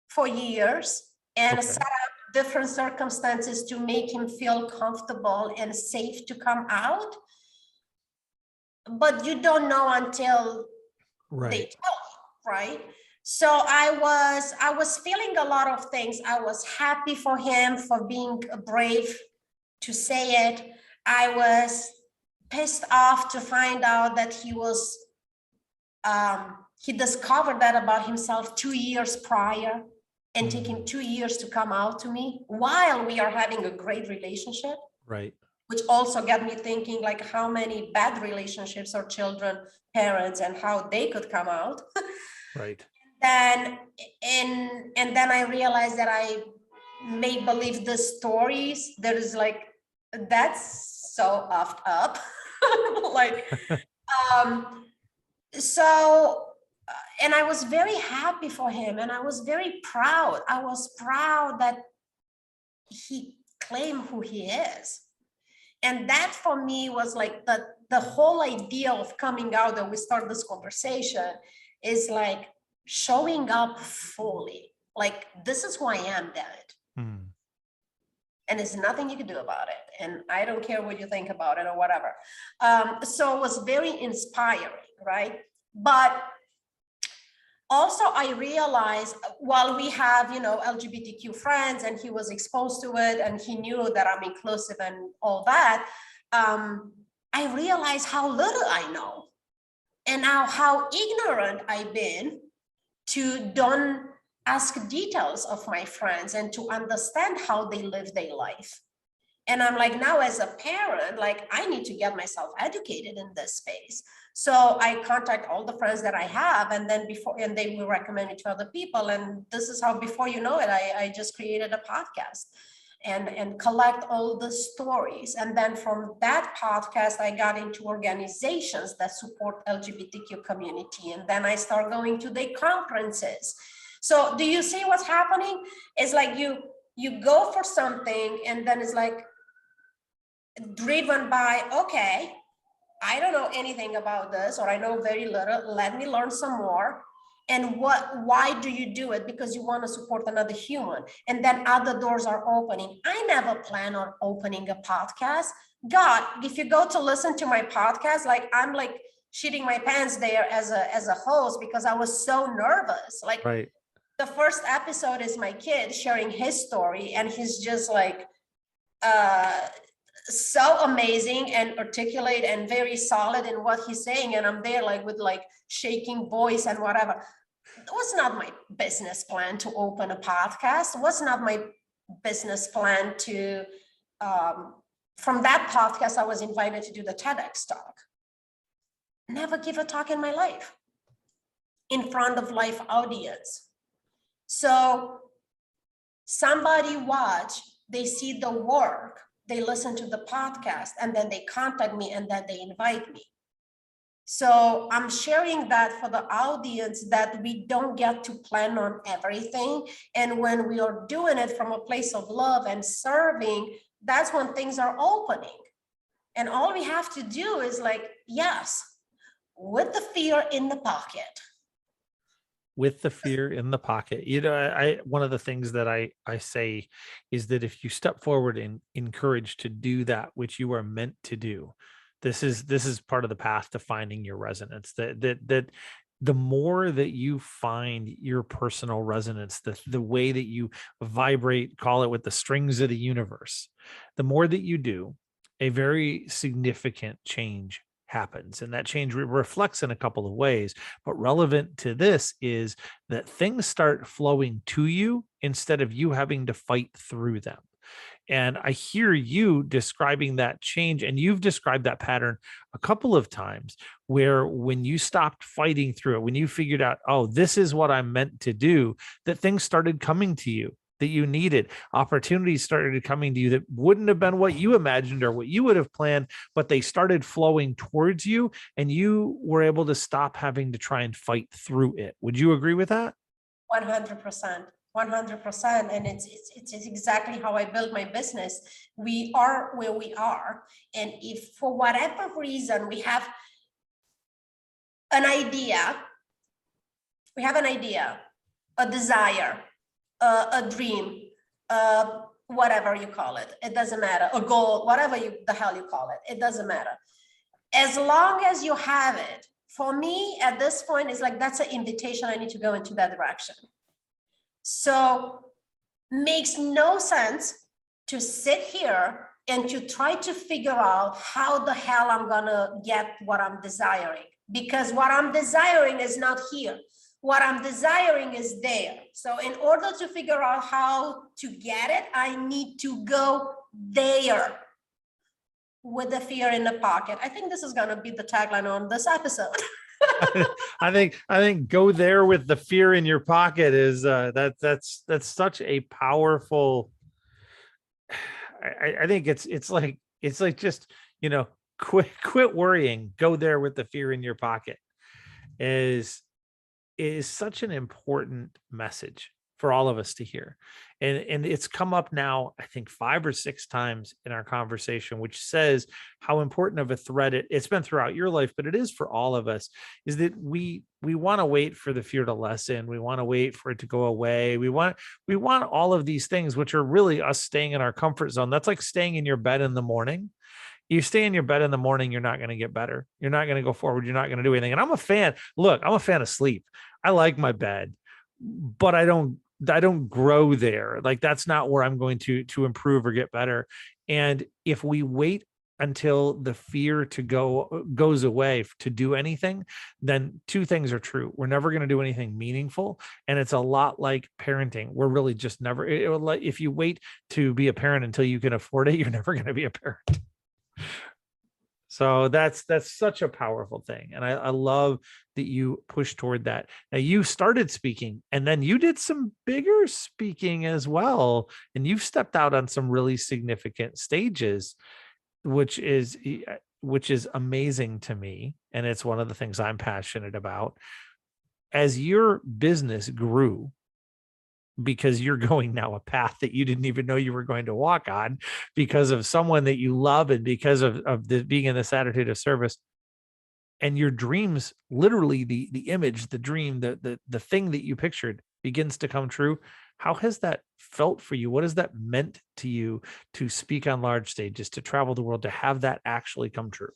for years and set up different circumstances to make him feel comfortable and safe to come out. But you don't know until they tell you, right? So I was feeling a lot of things. I was happy for him for being brave to say it. I was pissed off to find out that he discovered that about himself 2 years prior and taking 2 years to come out to me while we are having a great relationship. Right. Which also got me thinking, like, how many bad relationships or children, parents, and how they could come out. Right. And then I realized that I make believe the stories. There is like, that's so effed up. Like, so, and I was very happy for him, and I was very proud. I was proud that he claimed who he is. And that for me was like the whole idea of coming out, that we start this conversation, is like showing up fully. Like, this is who I am, damn it. And there's nothing you can do about it. And I don't care what you think about it or whatever. So it was very inspiring, right? But also I realized, while we have, LGBTQ friends, and he was exposed to it and he knew that I'm inclusive and all that, I realized how little I know, and how ignorant I've been to don't ask details of my friends and to understand how they live their life. And I'm like, now as a parent, like, I need to get myself educated in this space. So I contact all the friends that I have, and then they will recommend it to other people. And this is how, before you know it, I just created a podcast and collect all the stories. And then from that podcast, I got into organizations that support LGBTQ community. And then I start going to their conferences. So do you see what's happening? It's like you go for something, and then it's like driven by, okay, I don't know anything about this, or I know very little, let me learn some more. And why do you do it? Because you want to support another human. And then other doors are opening. I never plan on opening a podcast. God, if you go to listen to my podcast, like, I'm like shitting my pants there as a host, because I was so nervous. Like, the first episode is my kid sharing his story, and he's just like, so amazing and articulate and very solid in what he's saying. And I'm there like with like shaking voice and whatever. It was not my business plan to open a podcast. It was not my business plan to, from that podcast, I was invited to do the TEDx talk. Never give a talk in my life in front of live audience. So somebody watch, they see the work, they listen to the podcast, and then they contact me, and then they invite me. So I'm sharing that for the audience, that we don't get to plan on everything. And when we are doing it from a place of love and serving, that's when things are opening. And all we have to do is like, yes, with the fear in the pocket. With the fear in the pocket. One of the things that I say is that if you step forward and encourage to do that which you are meant to do, this is part of the path to finding your resonance. That the more that you find your personal resonance, the way that you vibrate, call it, with the strings of the universe, the more that you do, a very significant change happens. And that change reflects in a couple of ways, but relevant to this is that things start flowing to you instead of you having to fight through them. And I hear you describing that change, and you've described that pattern a couple of times, where when you stopped fighting through it, when you figured out, oh, this is what I'm meant to do, that things started coming to you that you needed. Opportunities started coming to you that wouldn't have been what you imagined or what you would have planned, but they started flowing towards you, and you were able to stop having to try and fight through it. Would you agree with that? 100%. 100%. And it's exactly how I build my business. We are where we are. And if for whatever reason we have an idea We have an idea, a desire, a dream, whatever you call it. It doesn't matter. A goal, whatever the hell you call it. It doesn't matter. As long as you have it, for me at this point, it's like, that's an invitation. I need to go into that direction. So makes no sense to sit here and to try to figure out how the hell I'm gonna get what I'm desiring, because what I'm desiring is not here. What I'm desiring is there. So in order to figure out how to get it, I need to go there with the fear in the pocket. I think this is going to be the tagline on this episode. I think go there with the fear in your pocket is that's such a powerful. I think it's like just, quit worrying, go there with the fear in your pocket is such an important message for all of us to hear. And it's come up now, I think 5 or 6 times in our conversation, which says how important of a thread it's been throughout your life, but it is for all of us, is that we want to wait for the fear to lessen. We want to wait for it to go away. We want all of these things, which are really us staying in our comfort zone. That's like staying in your bed in the morning. You stay in your bed in the morning, you're not going to get better. You're not going to go forward. You're not going to do anything. And I'm a fan of sleep. I like my bed, but I don't grow there. Like, that's not where I'm going to improve or get better. And if we wait until the fear goes away to do anything, then 2 things are true. We're never going to do anything meaningful. And it's a lot like parenting. We're really just never, if you wait to be a parent until you can afford it, you're never going to be a parent. So that's such a powerful thing. And I love that you push toward that. Now, you started speaking and then you did some bigger speaking as well. And you've stepped out on some really significant stages, which is amazing to me. And it's one of the things I'm passionate about. As your business grew, because you're going now a path that you didn't even know you were going to walk on, because of someone that you love and because of being in this attitude of service, and your dreams, literally the image, the dream, the thing that you pictured begins to come true. How has that felt for you? What has that meant to you to speak on large stages, to travel the world, to have that actually come true?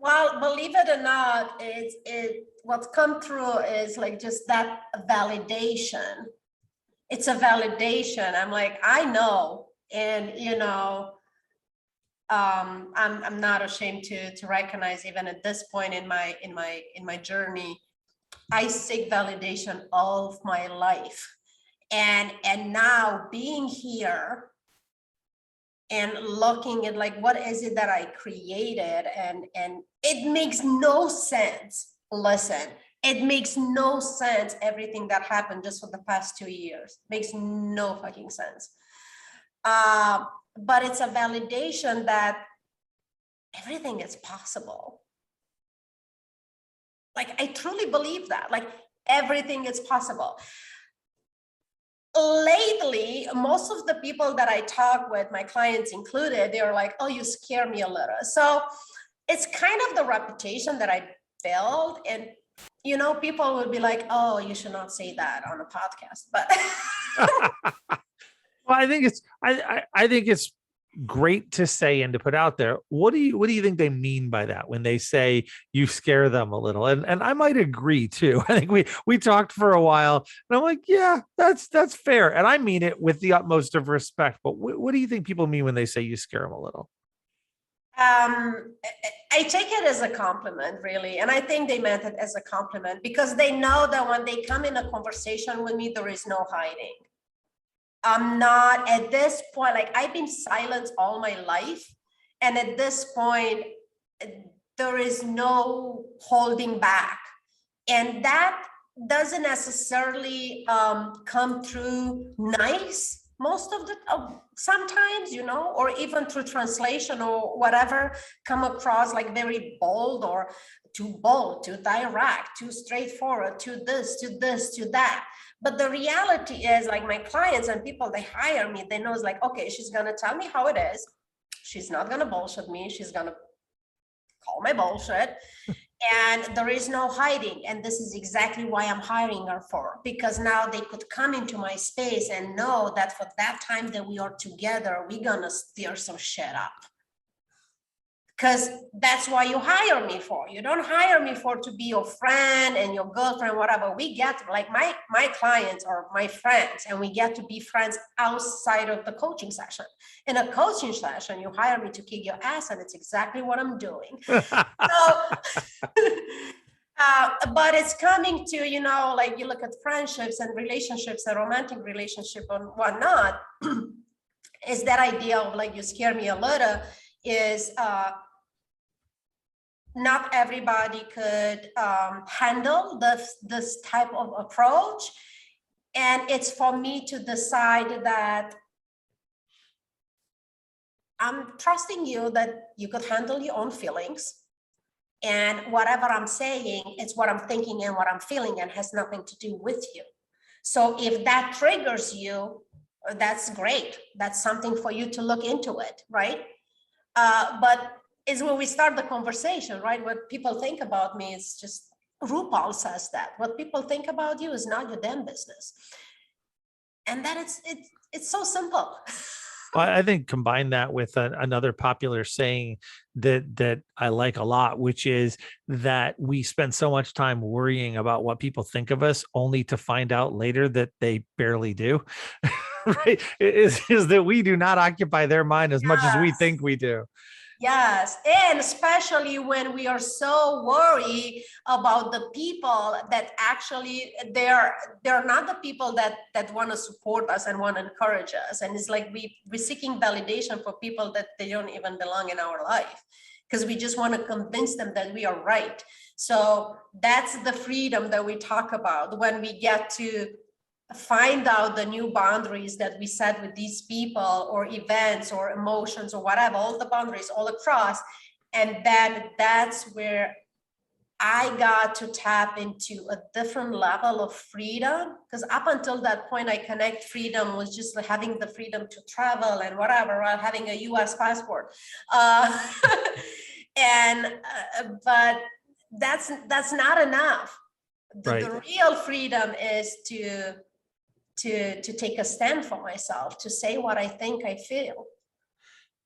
Well, believe it or not, what's come through is like just that validation. It's a validation. I'm like, I know, and I'm not ashamed to recognize, even at this point in my journey, I seek validation all of my life, and now being here and looking at like, what is it that I created? And it makes no sense. Listen, it makes no sense. Everything that happened just for the past 2 years makes no fucking sense. But it's a validation that everything is possible. Like, I truly believe that, like, everything is possible. Lately, most of the people that I talk with, my clients included, they're like, oh, you scare me a little. So it's kind of the reputation that I built. And, people would be like, oh, you should not say that on a podcast. But well, I think it's great to say and to put out there. What do you think they mean by that when they say you scare them a little? And I might agree too. I think we talked for a while and I'm like, yeah, that's fair. And I mean it with the utmost of respect. But what do you think people mean when they say you scare them a little? I take it as a compliment, really. And I think they meant it as a compliment because they know that when they come in a conversation with me, there is no hiding. I'm not at this point, like, I've been silent all my life. And at this point, there is no holding back. And that doesn't necessarily come through nice most of the sometimes, or even through translation or whatever, come across like very bold or too direct, too straightforward, to this, to that. But the reality is, like, my clients and people, they hire me, they know it's like, okay, she's going to tell me how it is. She's not going to bullshit me. She's going to call my bullshit. And there is no hiding. And this is exactly why I'm hiring her for, because now they could come into my space and know that for that time that we are together, we're gonna steer some shit up. Because that's why you hire me for. You don't hire me for to be your friend and your girlfriend, whatever. We get, like, my clients are my friends, and we get to be friends outside of the coaching session. In a coaching session, you hire me to kick your ass, and it's exactly what I'm doing. So, but it's coming to, you know, like you look at friendships and relationships and romantic relationship and whatnot, is that idea of like, you scare me a little, is not everybody could handle this type of approach. And it's for me to decide that I'm trusting you that you could handle your own feelings. And whatever I'm saying, it's what I'm thinking and what I'm feeling, and has nothing to do with you. So if that triggers you, that's great. That's something for you to look into it, right? But is when we start the conversation, right? What people think about me is just, RuPaul says that. What people think about you is not your damn business. And that it's so simple. Well, I think combine that with another popular saying that I like a lot, which is that we spend so much time worrying about what people think of us, only to find out later that they barely do. Right? Is that we do not occupy their mind as much as we think we do. Yes, and especially when we are so worried about the people that actually they're not the people that want to support us and want to encourage us. And it's like we're seeking validation for people that they don't even belong in our life, because we just want to convince them that we are right. So that's the freedom that we talk about when we get to find out the new boundaries that we set with these people or events or emotions or whatever, all the boundaries all across. And then that's where I got to tap into a different level of freedom, because up until that point, I connect freedom was just like having the freedom to travel and whatever, while having a US passport. But that's not enough. Right. The real freedom is to take a stand for myself, to say what I think, I feel.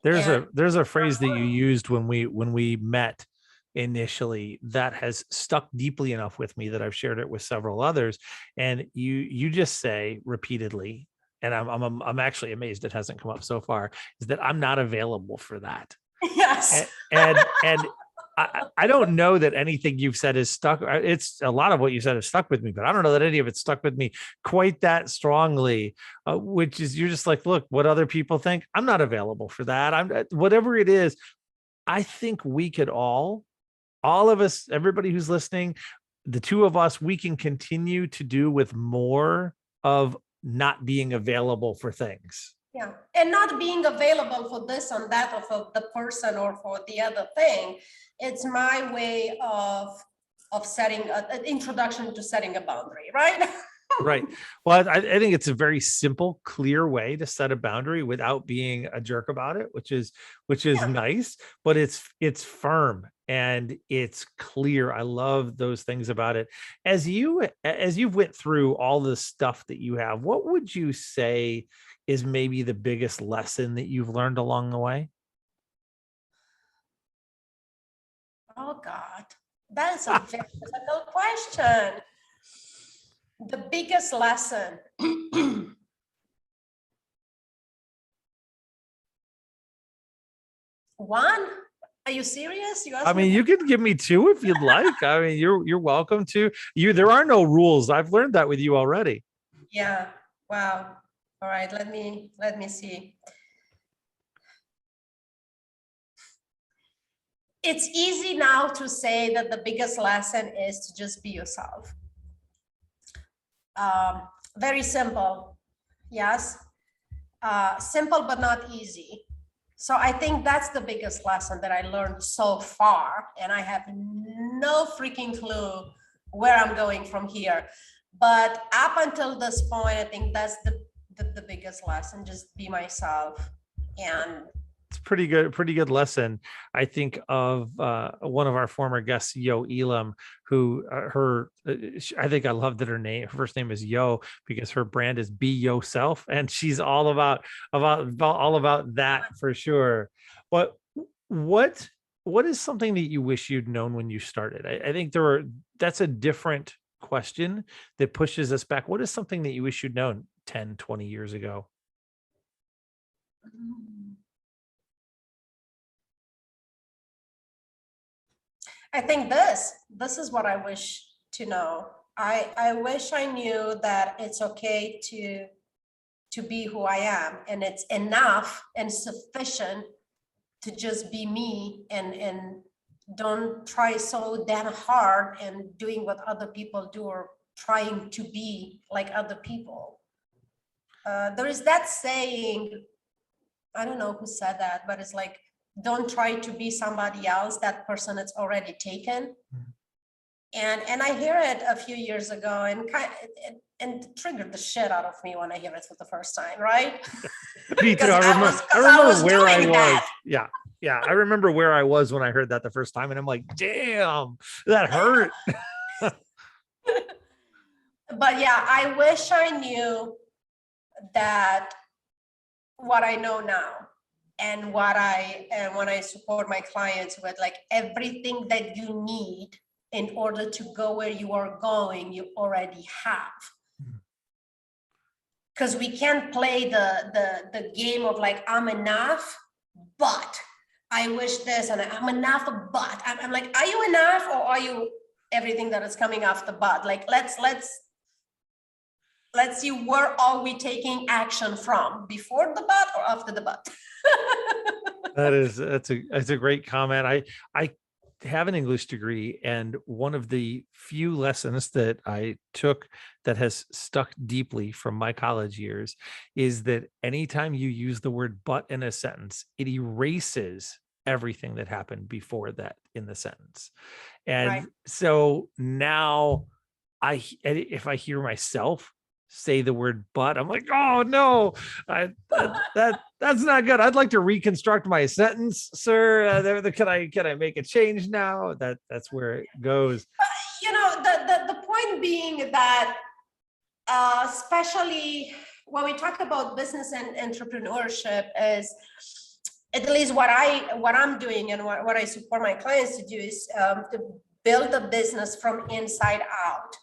There's a phrase that you used when we met initially that has stuck deeply enough with me that I've shared it with several others. And you just say repeatedly, and I'm actually amazed it hasn't come up so far, is that I'm not available for that. Yes. And I don't know that anything you've said is stuck. It's a lot of what you said has stuck with me, but I don't know that any of it stuck with me quite that strongly, which is you're just like, look, what other people think, I'm not available for that. I'm whatever it is. I think we could all of us, everybody who's listening, the two of us, we can continue to do with more of not being available for things. Yeah. And not being available for this and that, or for the person or for the other thing. It's my way of setting an introduction to setting a boundary, right? Right. Well, I think it's a very simple, clear way to set a boundary without being a jerk about it, which is nice, but it's firm and it's clear. I love those things about it. As you've went through all the stuff that you have, what would you say is maybe the biggest lesson that you've learned along the way? Oh God, that's a very difficult question. The biggest lesson. One? Are you serious? I mean, you can give me two if you'd like. I mean, you're welcome to. There are no rules. I've learned that with you already. Yeah. Wow. All right. Let me see. It's easy now to say that the biggest lesson is to just be yourself. Very simple. Yes. Simple, but not easy. So I think that's the biggest lesson that I learned so far. And I have no freaking clue where I'm going from here. But up until this point, I think that's the biggest lesson. Just be myself. And It's pretty good lesson. I think of one of our former guests, Yo Elam, who I think I love that her first name is Yo, because her brand is Be Yourself, and she's all about that for sure. But what what is something that you wish you'd known when you started? I think that's a different question that pushes us back. What is something that you wish you'd known 10, 20 years ago? I think this is what I wish to know. I wish I knew that it's okay to be who I am, and it's enough and sufficient to just be me, and don't try so damn hard and doing what other people do, or trying to be like other people. There is that saying, I don't know who said that, but it's like, don't try to be somebody else, that person is already taken. And I hear it a few years ago, and and triggered the shit out of me when I hear it for the first time, right? Me too. Because I remember where I doing was. that. Yeah. Yeah. I remember where I was when I heard that the first time. And I'm like, damn, that hurt. But yeah, I wish I knew that what I know now, and when I support my clients with, like, everything that you need in order to go where you are going, you already have. Because we can't play the game of like, I'm enough, but I wish this, and I'm enough, but I'm like, are you enough, or are you everything that is coming off the butt? Like, let's see, where are we taking action from, before the butt or after the butt? That's a great comment. I have an English degree, and one of the few lessons that I took that has stuck deeply from my college years is that anytime you use the word but in a sentence, it erases everything that happened before that in the sentence. And Right. so now if I hear myself say the word but, I'm like, oh no, that's not good. I'd like to reconstruct my sentence, sir. Can I make a change now? That's where it goes. You know, the point being that, especially when we talk about business and entrepreneurship, is, at least what I'm doing, and what I support my clients to do, is to build a business from inside out.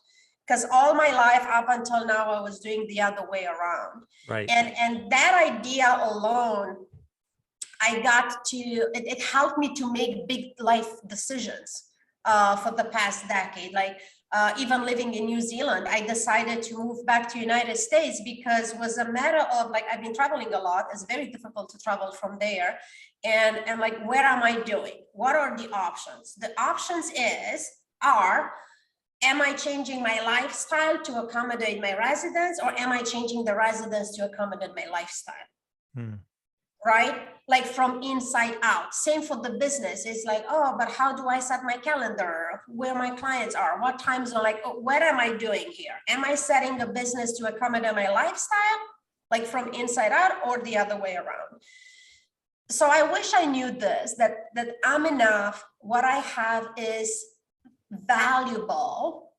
Because all my life up until now, I was doing the other way around. Right. And that idea alone, it helped me to make big life decisions for the past decade. Like, even living in New Zealand, I decided to move back to United States because it was a matter of, like, I've been traveling a lot. It's very difficult to travel from there. And like, where am I doing? What are the options? The options are, am I changing my lifestyle to accommodate my residence, or am I changing the residence to accommodate my lifestyle? Right? Like, from inside out. Same for the business. It's like, oh, but how do I set my calendar? Where my clients are? What time zone? Like, what am I doing here? Am I setting a business to accommodate my lifestyle, like from inside out, or the other way around? So I wish I knew this, that I'm enough. What I have is valuable,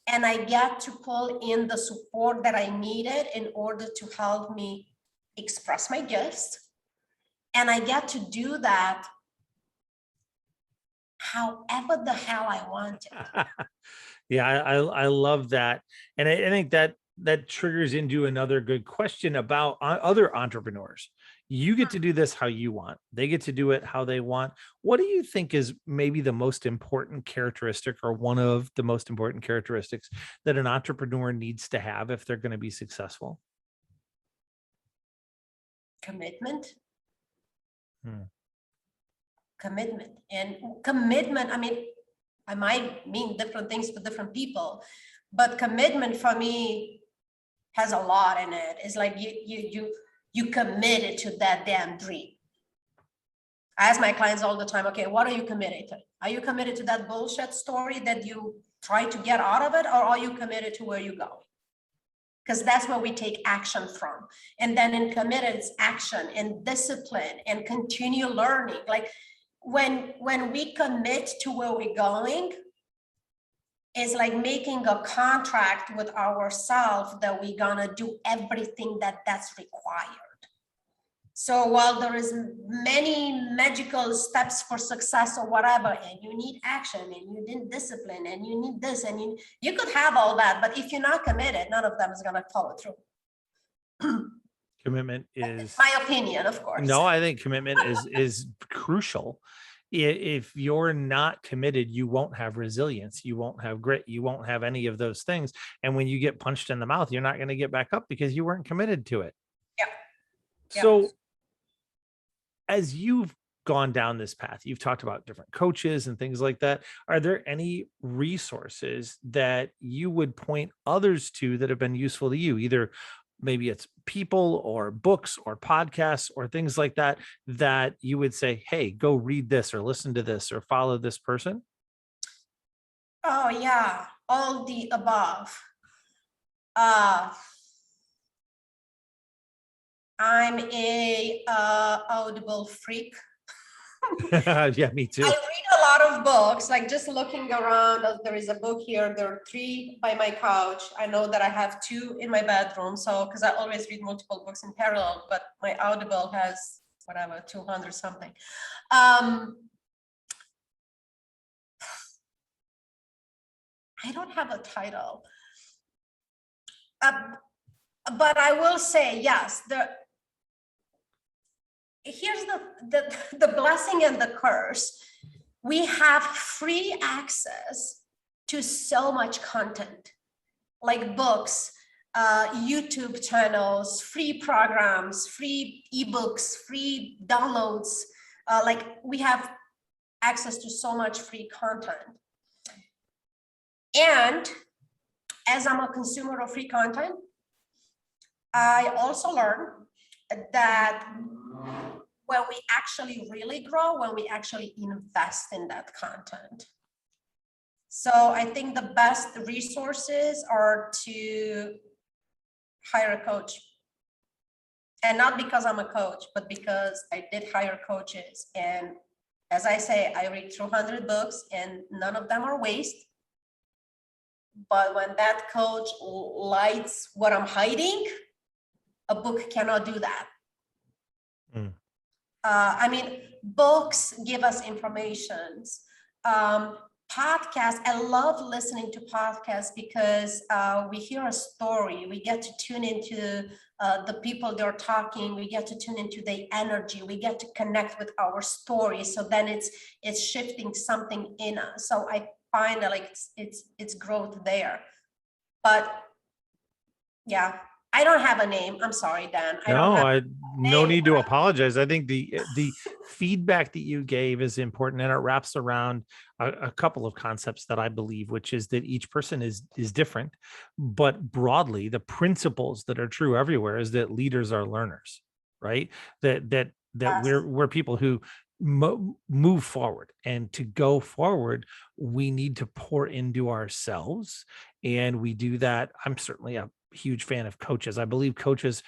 and I get to pull in the support that I needed in order to help me express my gifts. And I get to do that however the hell I want it. Yeah, I love that. And I think that triggers into another good question about other entrepreneurs. You get to do this how you want. They get to do it how they want. What do you think is maybe the most important characteristic, or one of the most important characteristics, that an entrepreneur needs to have if they're going to be successful? Commitment. Commitment. And commitment, I mean, I might mean different things for different people, but commitment for me has a lot in it. It's like you committed to that damn dream. I ask my clients all the time, okay, what are you committed to? Are you committed to that bullshit story that you try to get out of it, or are you committed to where you're going? because that's where we take action from. And then in committed, it's action and discipline and continue learning. Like when we commit to where we're going, it's like making a contract with ourselves that we're gonna do everything that's required. So while there is many magical steps for success or whatever, and you need action and you need discipline and you need this and you could have all that, but if you're not committed, none of them is going to follow through. Commitment is my opinion, of course. No, I think commitment is crucial. If you're not committed, you won't have resilience, you won't have grit, you won't have any of those things. And when you get punched in the mouth, you're not going to get back up because you weren't committed to it. Yeah. So as you've gone down this path, you've talked about different coaches and things like that. Are there any resources that you would point others to that have been useful to you? Either maybe it's people or books or podcasts or things like that, that you would say, hey, go read this or listen to this or follow this person? Oh yeah, all the above. I'm a Audible freak. Yeah, me too. I read a lot of books, like just looking around. There is a book here. There are 3 by my couch. I know that I have 2 in my bedroom. So, because I always read multiple books in parallel, but my Audible has whatever, 200 something. I don't have a title. But I will say, yes, here's the blessing and the curse. We have free access to so much content, like books, YouTube channels, free programs, free ebooks, free downloads. Like we have access to so much free content. And as I'm a consumer of free content, I also learned that when we actually really grow, when we actually invest in that content. So I think the best resources are to hire a coach. And not because I'm a coach, but because I did hire coaches. And as I say, I read 200 books and none of them are waste. But when that coach lights what I'm hiding, a book cannot do that. I mean, books give us informations. Podcasts, I love listening to podcasts because we hear a story. We get to tune into the people they're talking. We get to tune into their energy. We get to connect with our story. So then it's shifting something in us. So I find that like it's growth there. But yeah, I don't have a name. I'm sorry, Dan. No need to apologize. I think the feedback that you gave is important, and it wraps around a couple of concepts that I believe, which is that each person is different, but broadly, the principles that are true everywhere is that leaders are learners, right? That yes. we're people who move forward, and to go forward, we need to pour into ourselves, and we do that. I'm certainly a huge fan of coaches. I believe coaches,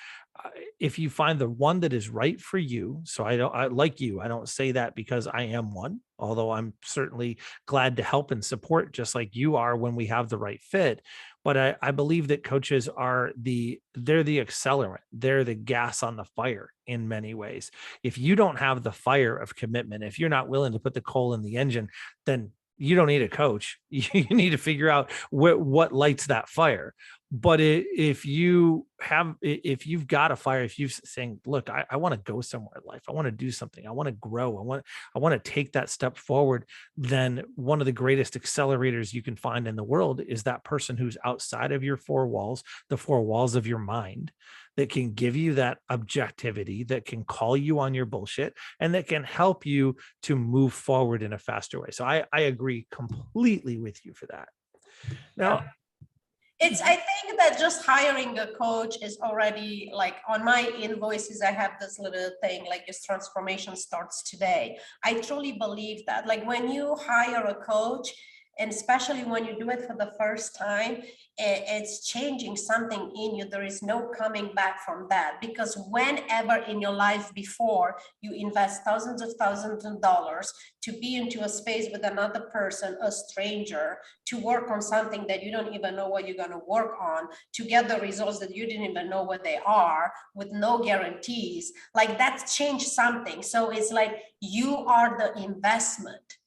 if you find the one that is right for you. So I like you. I don't say that because I am one, although I'm certainly glad to help and support just like you are when we have the right fit. But I believe that coaches they're the accelerant. They're the gas on the fire in many ways. If you don't have the fire of commitment, if you're not willing to put the coal in the engine, then you don't need a coach. You need to figure out what lights that fire. But if you've got a fire, if you're saying, look, I want to go somewhere in life, I want to do something, I want to grow, I want to take that step forward, then one of the greatest accelerators you can find in the world is that person who's outside of your 4 walls, the 4 walls of your mind, that can give you that objectivity, that can call you on your bullshit, and that can help you to move forward in a faster way. So I agree completely with you for that. Now, I think that just hiring a coach is already like on my invoices. I have this little thing like this transformation starts today. I truly believe that, like when you hire a coach, And especially when you do it for the first time, it's changing something in you. There is no coming back from that, because whenever in your life before you invest thousands of dollars to be into a space with another person, a stranger, to work on something that you don't even know what you're going to work on, to get the results that you didn't even know what they are, with no guarantees, like that's changed something. So it's like you are the investment.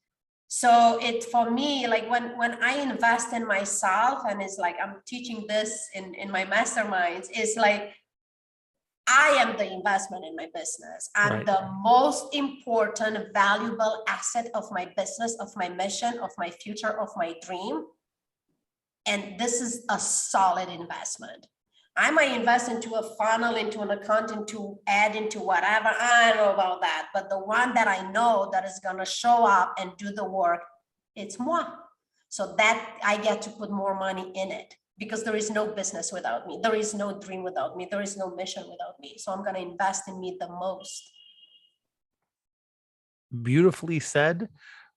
So it, for me, like when I invest in myself, and it's like I'm teaching this in my masterminds, it's like I am the investment in my business. I'm Right. the most important, valuable asset of my business, of my mission, of my future, of my dream. And this is a solid investment. I might invest into a funnel, into an account, into add into whatever. I don't know about that. But the one that I know that is going to show up and do the work, it's moi. So that I get to put more money in it, because there is no business without me. There is no dream without me. There is no mission without me. So I'm going to invest in me the most. Beautifully said.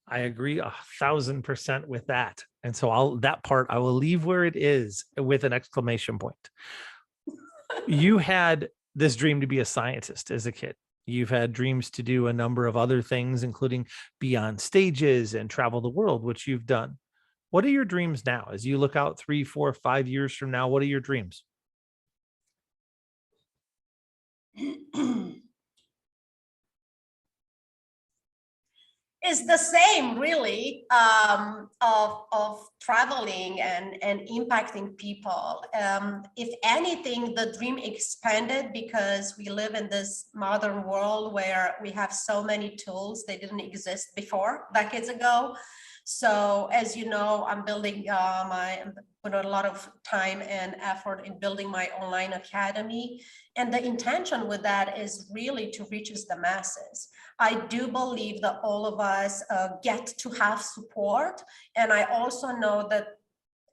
I agree 1,000% with that. And so that part I will leave where it is with an exclamation point. You had this dream to be a scientist as a kid. You've had dreams to do a number of other things, including be on stages and travel the world, which you've done. What are your dreams now? As you look out 3, 4, 5 years from now, what are your dreams? Is the same, really, of traveling and impacting people. If anything, the dream expanded, because we live in this modern world where we have so many tools that didn't exist before, decades ago. So as you know, I'm building put a lot of time and effort in building my online academy. And the intention with that is really to reach the masses. I do believe that all of us get to have support. And I also know that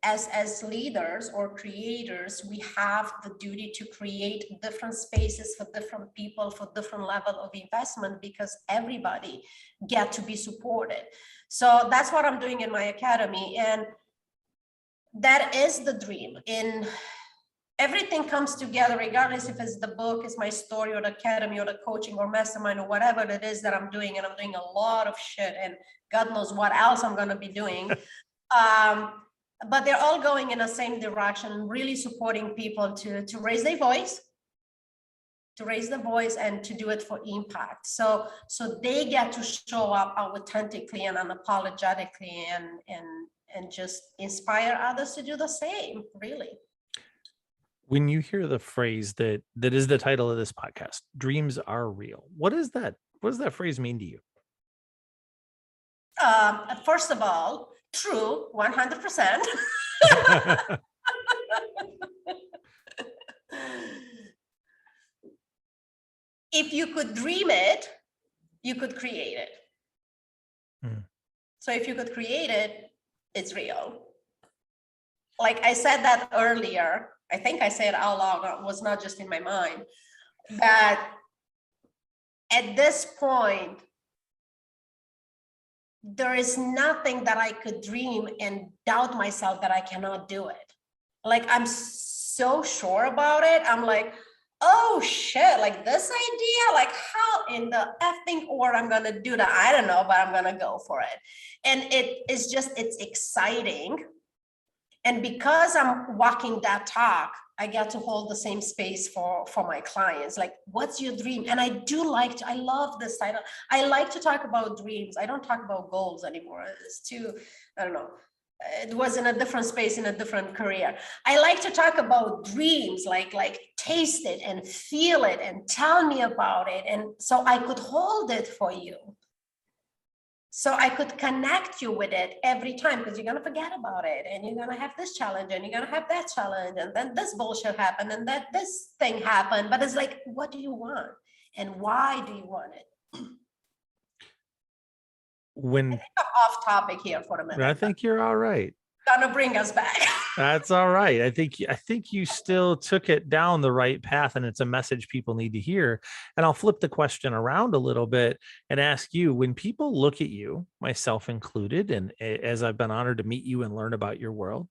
as leaders or creators, we have the duty to create different spaces for different people, for different level of investment, because everybody get to be supported. So that's what I'm doing in my academy. And that is the dream. In everything comes together, regardless if it's the book, is my story, or the academy, or the coaching, or mastermind, or whatever it is that I'm doing. And I'm doing a lot of shit, and God knows what else I'm going to be doing. But they're all going in the same direction, really supporting people to raise their voice, and to do it for impact. So they get to show up authentically and unapologetically, and just inspire others to do the same, really. When you hear the phrase that is the title of this podcast, dreams are real, what is that? What does that phrase mean to you? First of all, true, 100%. If you could dream it, you could create it. So if you could create it, it's real. Like I said that earlier, I think I said out loud, it was not just in my mind, that at this point, there is nothing that I could dream and doubt myself that I cannot do it. Like, I'm so sure about it. I'm like, oh shit, like this idea, like how in the effing world I'm gonna do that? I don't know, but I'm gonna go for it. And it's exciting. And because I'm walking that talk, I get to hold the same space for my clients. Like, what's your dream? And I love this title. I like to talk about dreams. I don't talk about goals anymore. It's too, I don't know. It was in a different space, in a different career. I like to talk about dreams, like taste it and feel it and tell me about it. And so I could hold it for you. So I could connect you with it every time, because you're going to forget about it, and you're going to have this challenge, and you're going to have that challenge, and then this bullshit happened, and this thing happened. But it's like, what do you want? And why do you want it? When I think I'm off topic here for a minute. I think you're all right. gonna bring us back. That's all right. I think you still took it down the right path, and it's a message people need to hear. And I'll flip the question around a little bit and ask you, when people look at you, myself included, and as I've been honored to meet you and learn about your world,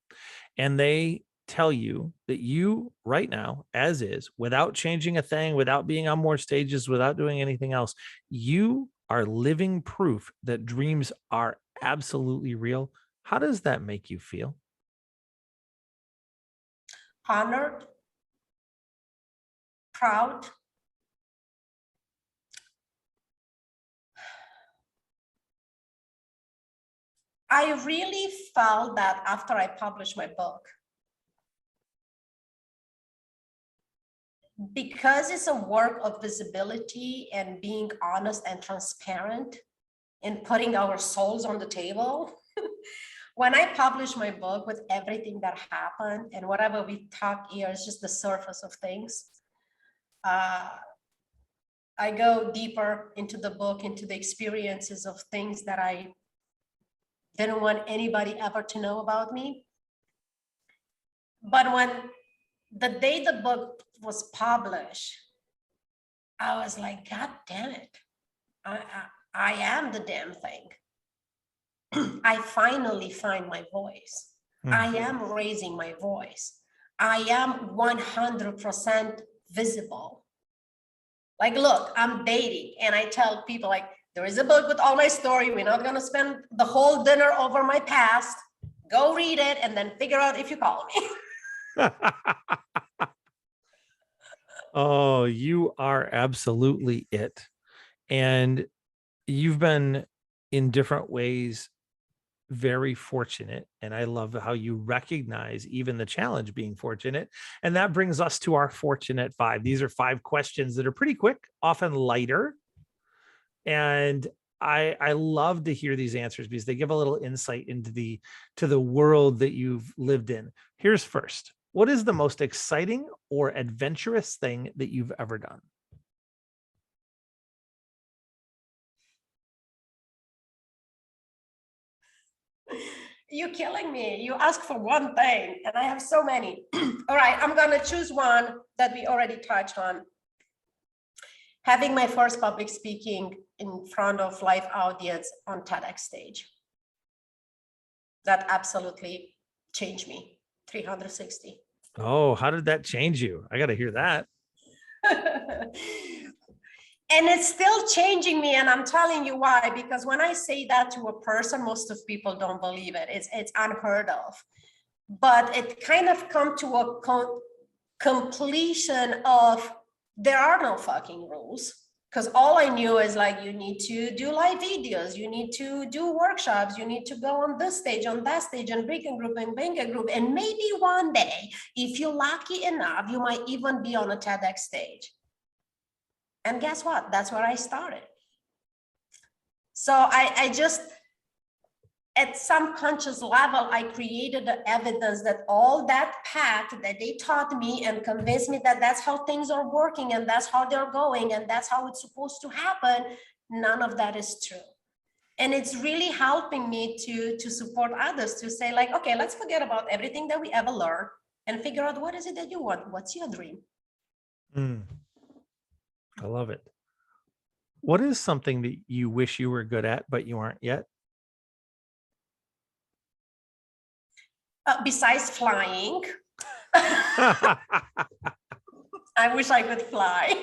and they tell you that you right now, as is, without changing a thing, without being on more stages, without doing anything else, you are living proof that dreams are absolutely real. How does that make you feel? Honored, proud. I really felt that after I published my book, because it's a work of visibility and being honest and transparent and putting our souls on the table. When I published my book with everything that happened and whatever we talk here is just the surface of things, I go deeper into the book, into the experiences of things that I didn't want anybody ever to know about me. But when the day the book was published, I was like, God damn it. I am the damn thing. I finally find my voice. I am raising my voice. I am 100% visible. Like, look, I'm dating, and I tell people, like, there is a book with all my story. We're not going to spend the whole dinner over my past. Go read it and then figure out if you call me. Oh, you are absolutely it. And you've been in different ways very fortunate. And I love how you recognize even the challenge being fortunate. And that brings us to our fortunate five. These are 5 questions that are pretty quick, often lighter. And I love to hear these answers because they give a little insight into the world that you've lived in. Here's first. What is the most exciting or adventurous thing that you've ever done? You're killing me. You ask for one thing, and I have so many. All right, I'm going to choose one that we already touched on. Having my first public speaking in front of live audience on TEDx stage. That absolutely changed me 360. Oh, how did that change you? I got to hear that. And it's still changing me, and I'm telling you why, because when I say that to a person, most of people don't believe it. It's unheard of. But it kind of come to a completion of there are no fucking rules. Because all I knew is like, you need to do live videos, you need to do workshops, you need to go on this stage, on that stage, and bring a group and bring a group. And maybe one day, if you're lucky enough, you might even be on a TEDx stage. And guess what? That's where I started. So I just, at some conscious level, I created the evidence that all that path that they taught me and convinced me that that's how things are working and that's how they're going and that's how it's supposed to happen, none of that is true. And it's really helping me to support others, to say like, okay, let's forget about everything that we ever learned and figure out what is it that you want? What's your dream? I love it. What is something that you wish you were good at, but you aren't yet? Besides flying, I wish I could fly.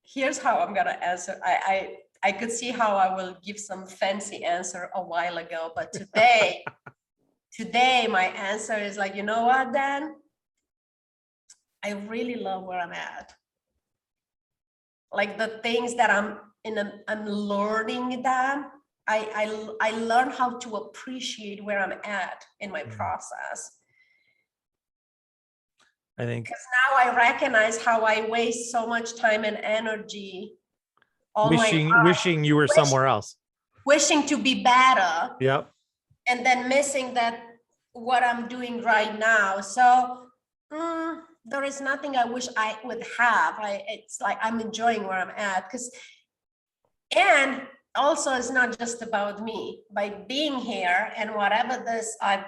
Here's how I'm gonna answer. I could see how I will give some fancy answer a while ago, but today my answer is like, you know what, Dan? I really love where I'm at. Like the things that I'm learning that I learn how to appreciate where I'm at in my process. I think because now I recognize how I waste so much time and energy. Wishing you were somewhere else. Wishing to be better. Yep. And then missing that what I'm doing right now. So there is nothing I wish I would have. It's like I'm enjoying where I'm at, and also it's not just about me. By being here and whatever this, I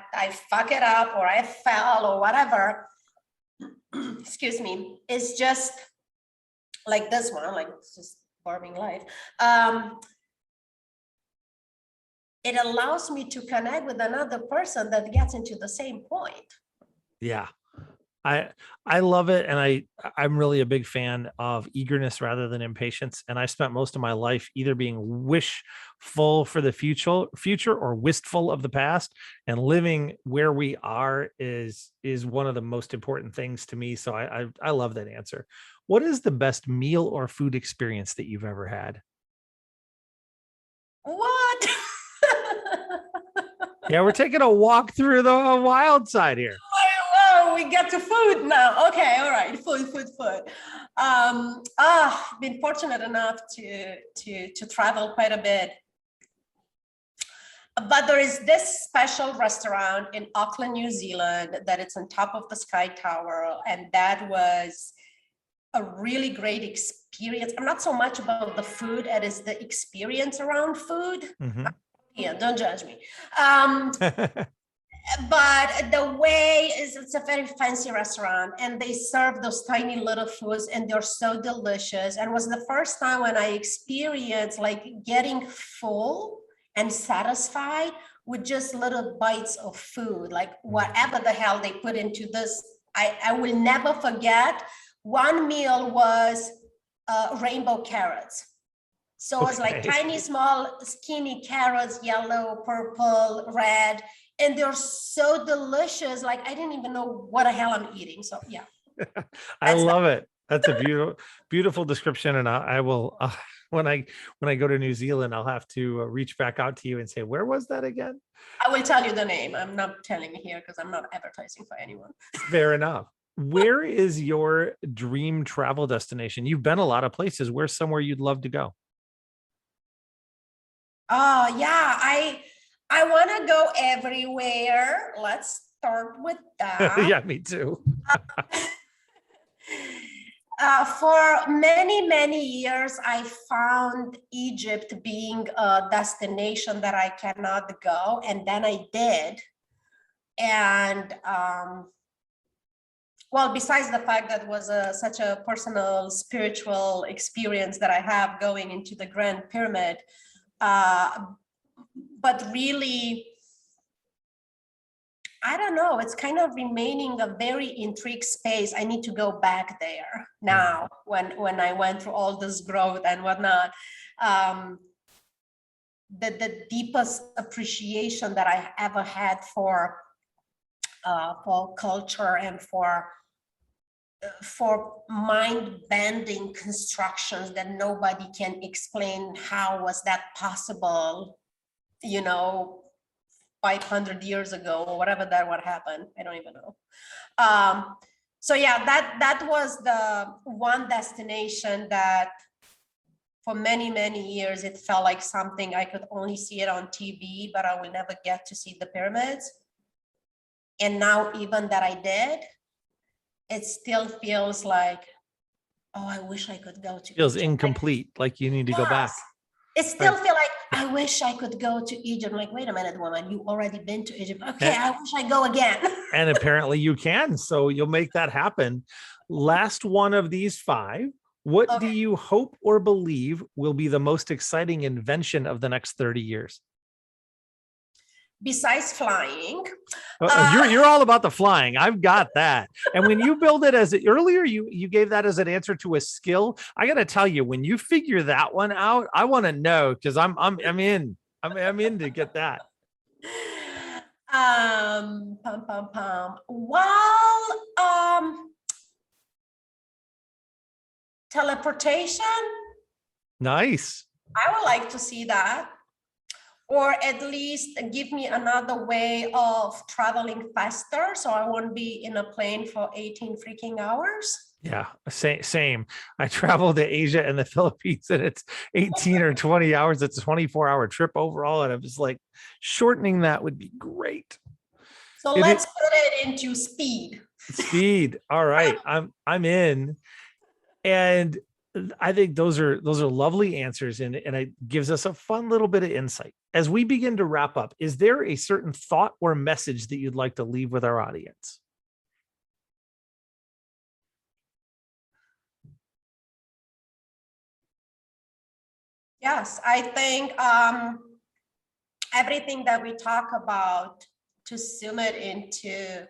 fuck it up or I fell or whatever, excuse me, it's just like this one, like it's just farming life. It allows me to connect with another person that gets into the same point. Yeah. I love it. And I'm really a big fan of eagerness rather than impatience. And I spent most of my life either being wishful for the future or wistful of the past, and living where we are is one of the most important things to me. So I love that answer. What is the best meal or food experience that you've ever had? What? Yeah, we're taking a walk through the wild side here. Whoa, we get to food now. Okay, all right, food. Been fortunate enough to travel quite a bit. But there is this special restaurant in Auckland, New Zealand, that it's on top of the Sky Tower, and that was a really great experience. I'm not so much about the food as the experience around food. Mm-hmm. Yeah, don't judge me. But the way is, it's a very fancy restaurant, and they serve those tiny little foods, and they're so delicious. And it was the first time when I experienced like getting full and satisfied with just little bites of food, like whatever the hell they put into this. I will never forget. One meal was rainbow carrots. So it was like tiny, small, skinny carrots, yellow, purple, red, and they're so delicious. Like I didn't even know what the hell I'm eating. So yeah. I love it. That's a beautiful, beautiful description. And I will, when I go to New Zealand, I'll have to reach back out to you and say, where was that again? I will tell you the name. I'm not telling you here because I'm not advertising for anyone. Fair enough. Where is your dream travel destination? You've been a lot of places. Where's somewhere you'd love to go? Oh yeah, I want to go everywhere. Let's start with that. Yeah, me too. For many years, I found Egypt being a destination that I cannot go, and then I did. And well, besides the fact that it was such a personal, spiritual experience that I have going into the Grand Pyramid, but really, I don't know, it's kind of remaining a very intrigued space. I need to go back there now when I went through all this growth and whatnot. The deepest appreciation that I ever had for culture and for mind-bending constructions that nobody can explain. How was that possible, 500 years ago or whatever that would happen? I don't even know. So yeah, that was the one destination that for many years it felt like something I could only see it on TV, but I will never get to see the pyramids. And now even that I did, it still feels like, oh, I wish I could go to Feels Egypt. Incomplete, like you need to go back. It still feels like, I wish I could go to Egypt. I'm like, wait a minute, woman, you already been to Egypt. Okay, I wish I go again. And apparently you can, so you'll make that happen. Last one of these 5. What do you hope or believe will be the most exciting invention of the next 30 years? Besides flying. You're all about the flying. I've got that. And when you build it earlier, you gave that as an answer to a skill. I got to tell you, when you figure that one out, I want to know, because I'm in to get that. Well, teleportation. Nice. I would like to see that. Or at least give me another way of traveling faster, so I won't be in a plane for 18 freaking hours. Yeah, same. I traveled to Asia and the Philippines, and it's 18 or 20 hours. It's a 24-hour trip overall, and I was like, shortening that would be great. So let's put it into speed. Speed. All right. I'm in. And I think those are lovely answers, and it gives us a fun little bit of insight. As we begin to wrap up, is there a certain thought or message that you'd like to leave with our audience? Yes, I think everything that we talk about, to zoom it into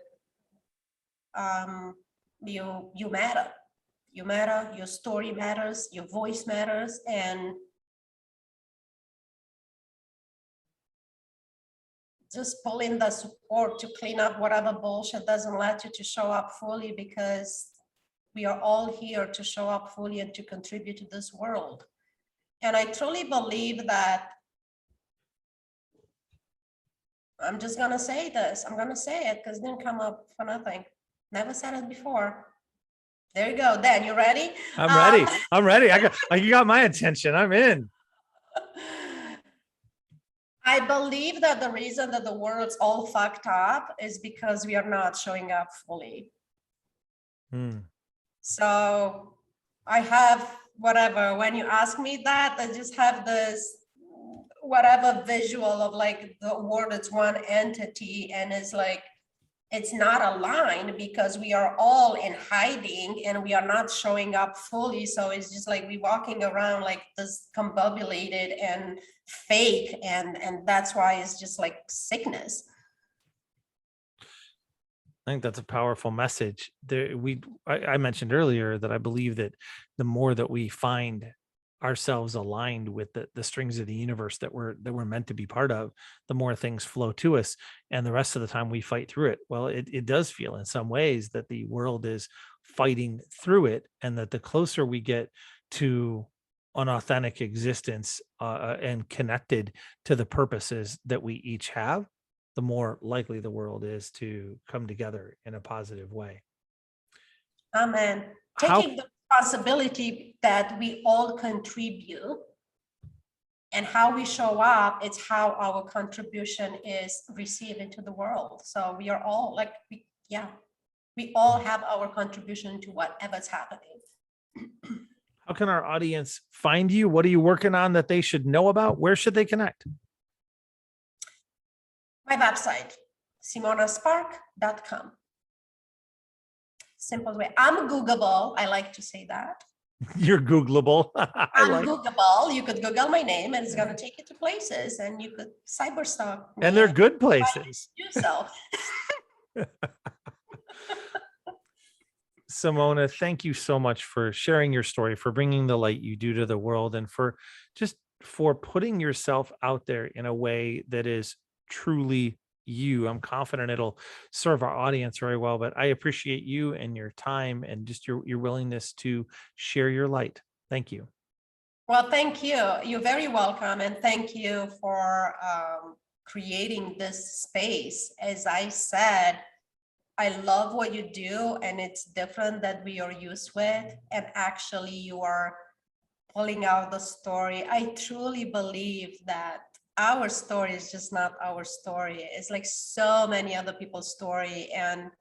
you matter. You matter, your story matters, your voice matters, and just pull in the support to clean up whatever bullshit doesn't let you to show up fully, because we are all here to show up fully and to contribute to this world. And I truly believe that, I'm just gonna say this, I'm gonna say it because it didn't come up for nothing. Never said it before. There you go. Dan, you ready? I'm ready. I'm ready. You got my attention. I'm in. I believe that the reason that the world's all fucked up is because we are not showing up fully. So I have whatever, when you ask me that, I just have this whatever visual of like the world is one entity, and it's like, it's not aligned because we are all in hiding and we are not showing up fully. So it's just like we walking around like this combobulated and fake, and that's why it's just like sickness. I think that's a powerful message. I mentioned earlier that I believe that the more that we find ourselves aligned with the strings of the universe that we're meant to be part of, the more things flow to us, and the rest of the time we fight through it. Well, it does feel in some ways that the world is fighting through it, and that the closer we get to an authentic existence and connected to the purposes that we each have, the more likely the world is to come together in a positive way. Amen. Taking the responsibility that we all contribute, and how we show up, it's how our contribution is received into the world. So we are all like, we all have our contribution to whatever's happening. How can our audience find you? What are you working on that they should know about? Where should they connect? My website, simonaspark.com. Simple way. I'm Googleable. I like to say that. You're Googleable. I'm Googleable. You could Google my name and it's going to take you to places, and you could cyberstalk me. And they're good places. Do so. Simona, thank you so much for sharing your story, for bringing the light you do to the world, and for putting yourself out there in a way that is truly you. I'm confident it'll serve our audience very well, but I appreciate you and your time and just your willingness to share your light. Thank you. Well, thank you. You're very welcome. And thank you for creating this space. As I said, I love what you do, and it's different than we are used with. And actually you are pulling out the story. I truly believe that our story is just not our story. It's like so many other people's story, and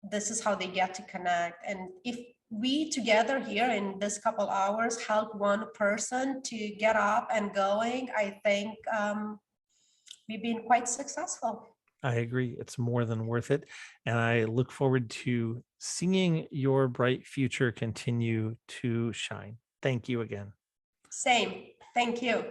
this is how they get to connect. And if we together here in this couple hours help one person to get up and going, I think we've been quite successful. I agree. It's more than worth it. And I look forward to seeing your bright future continue to shine. Thank you again. Same. Thank you.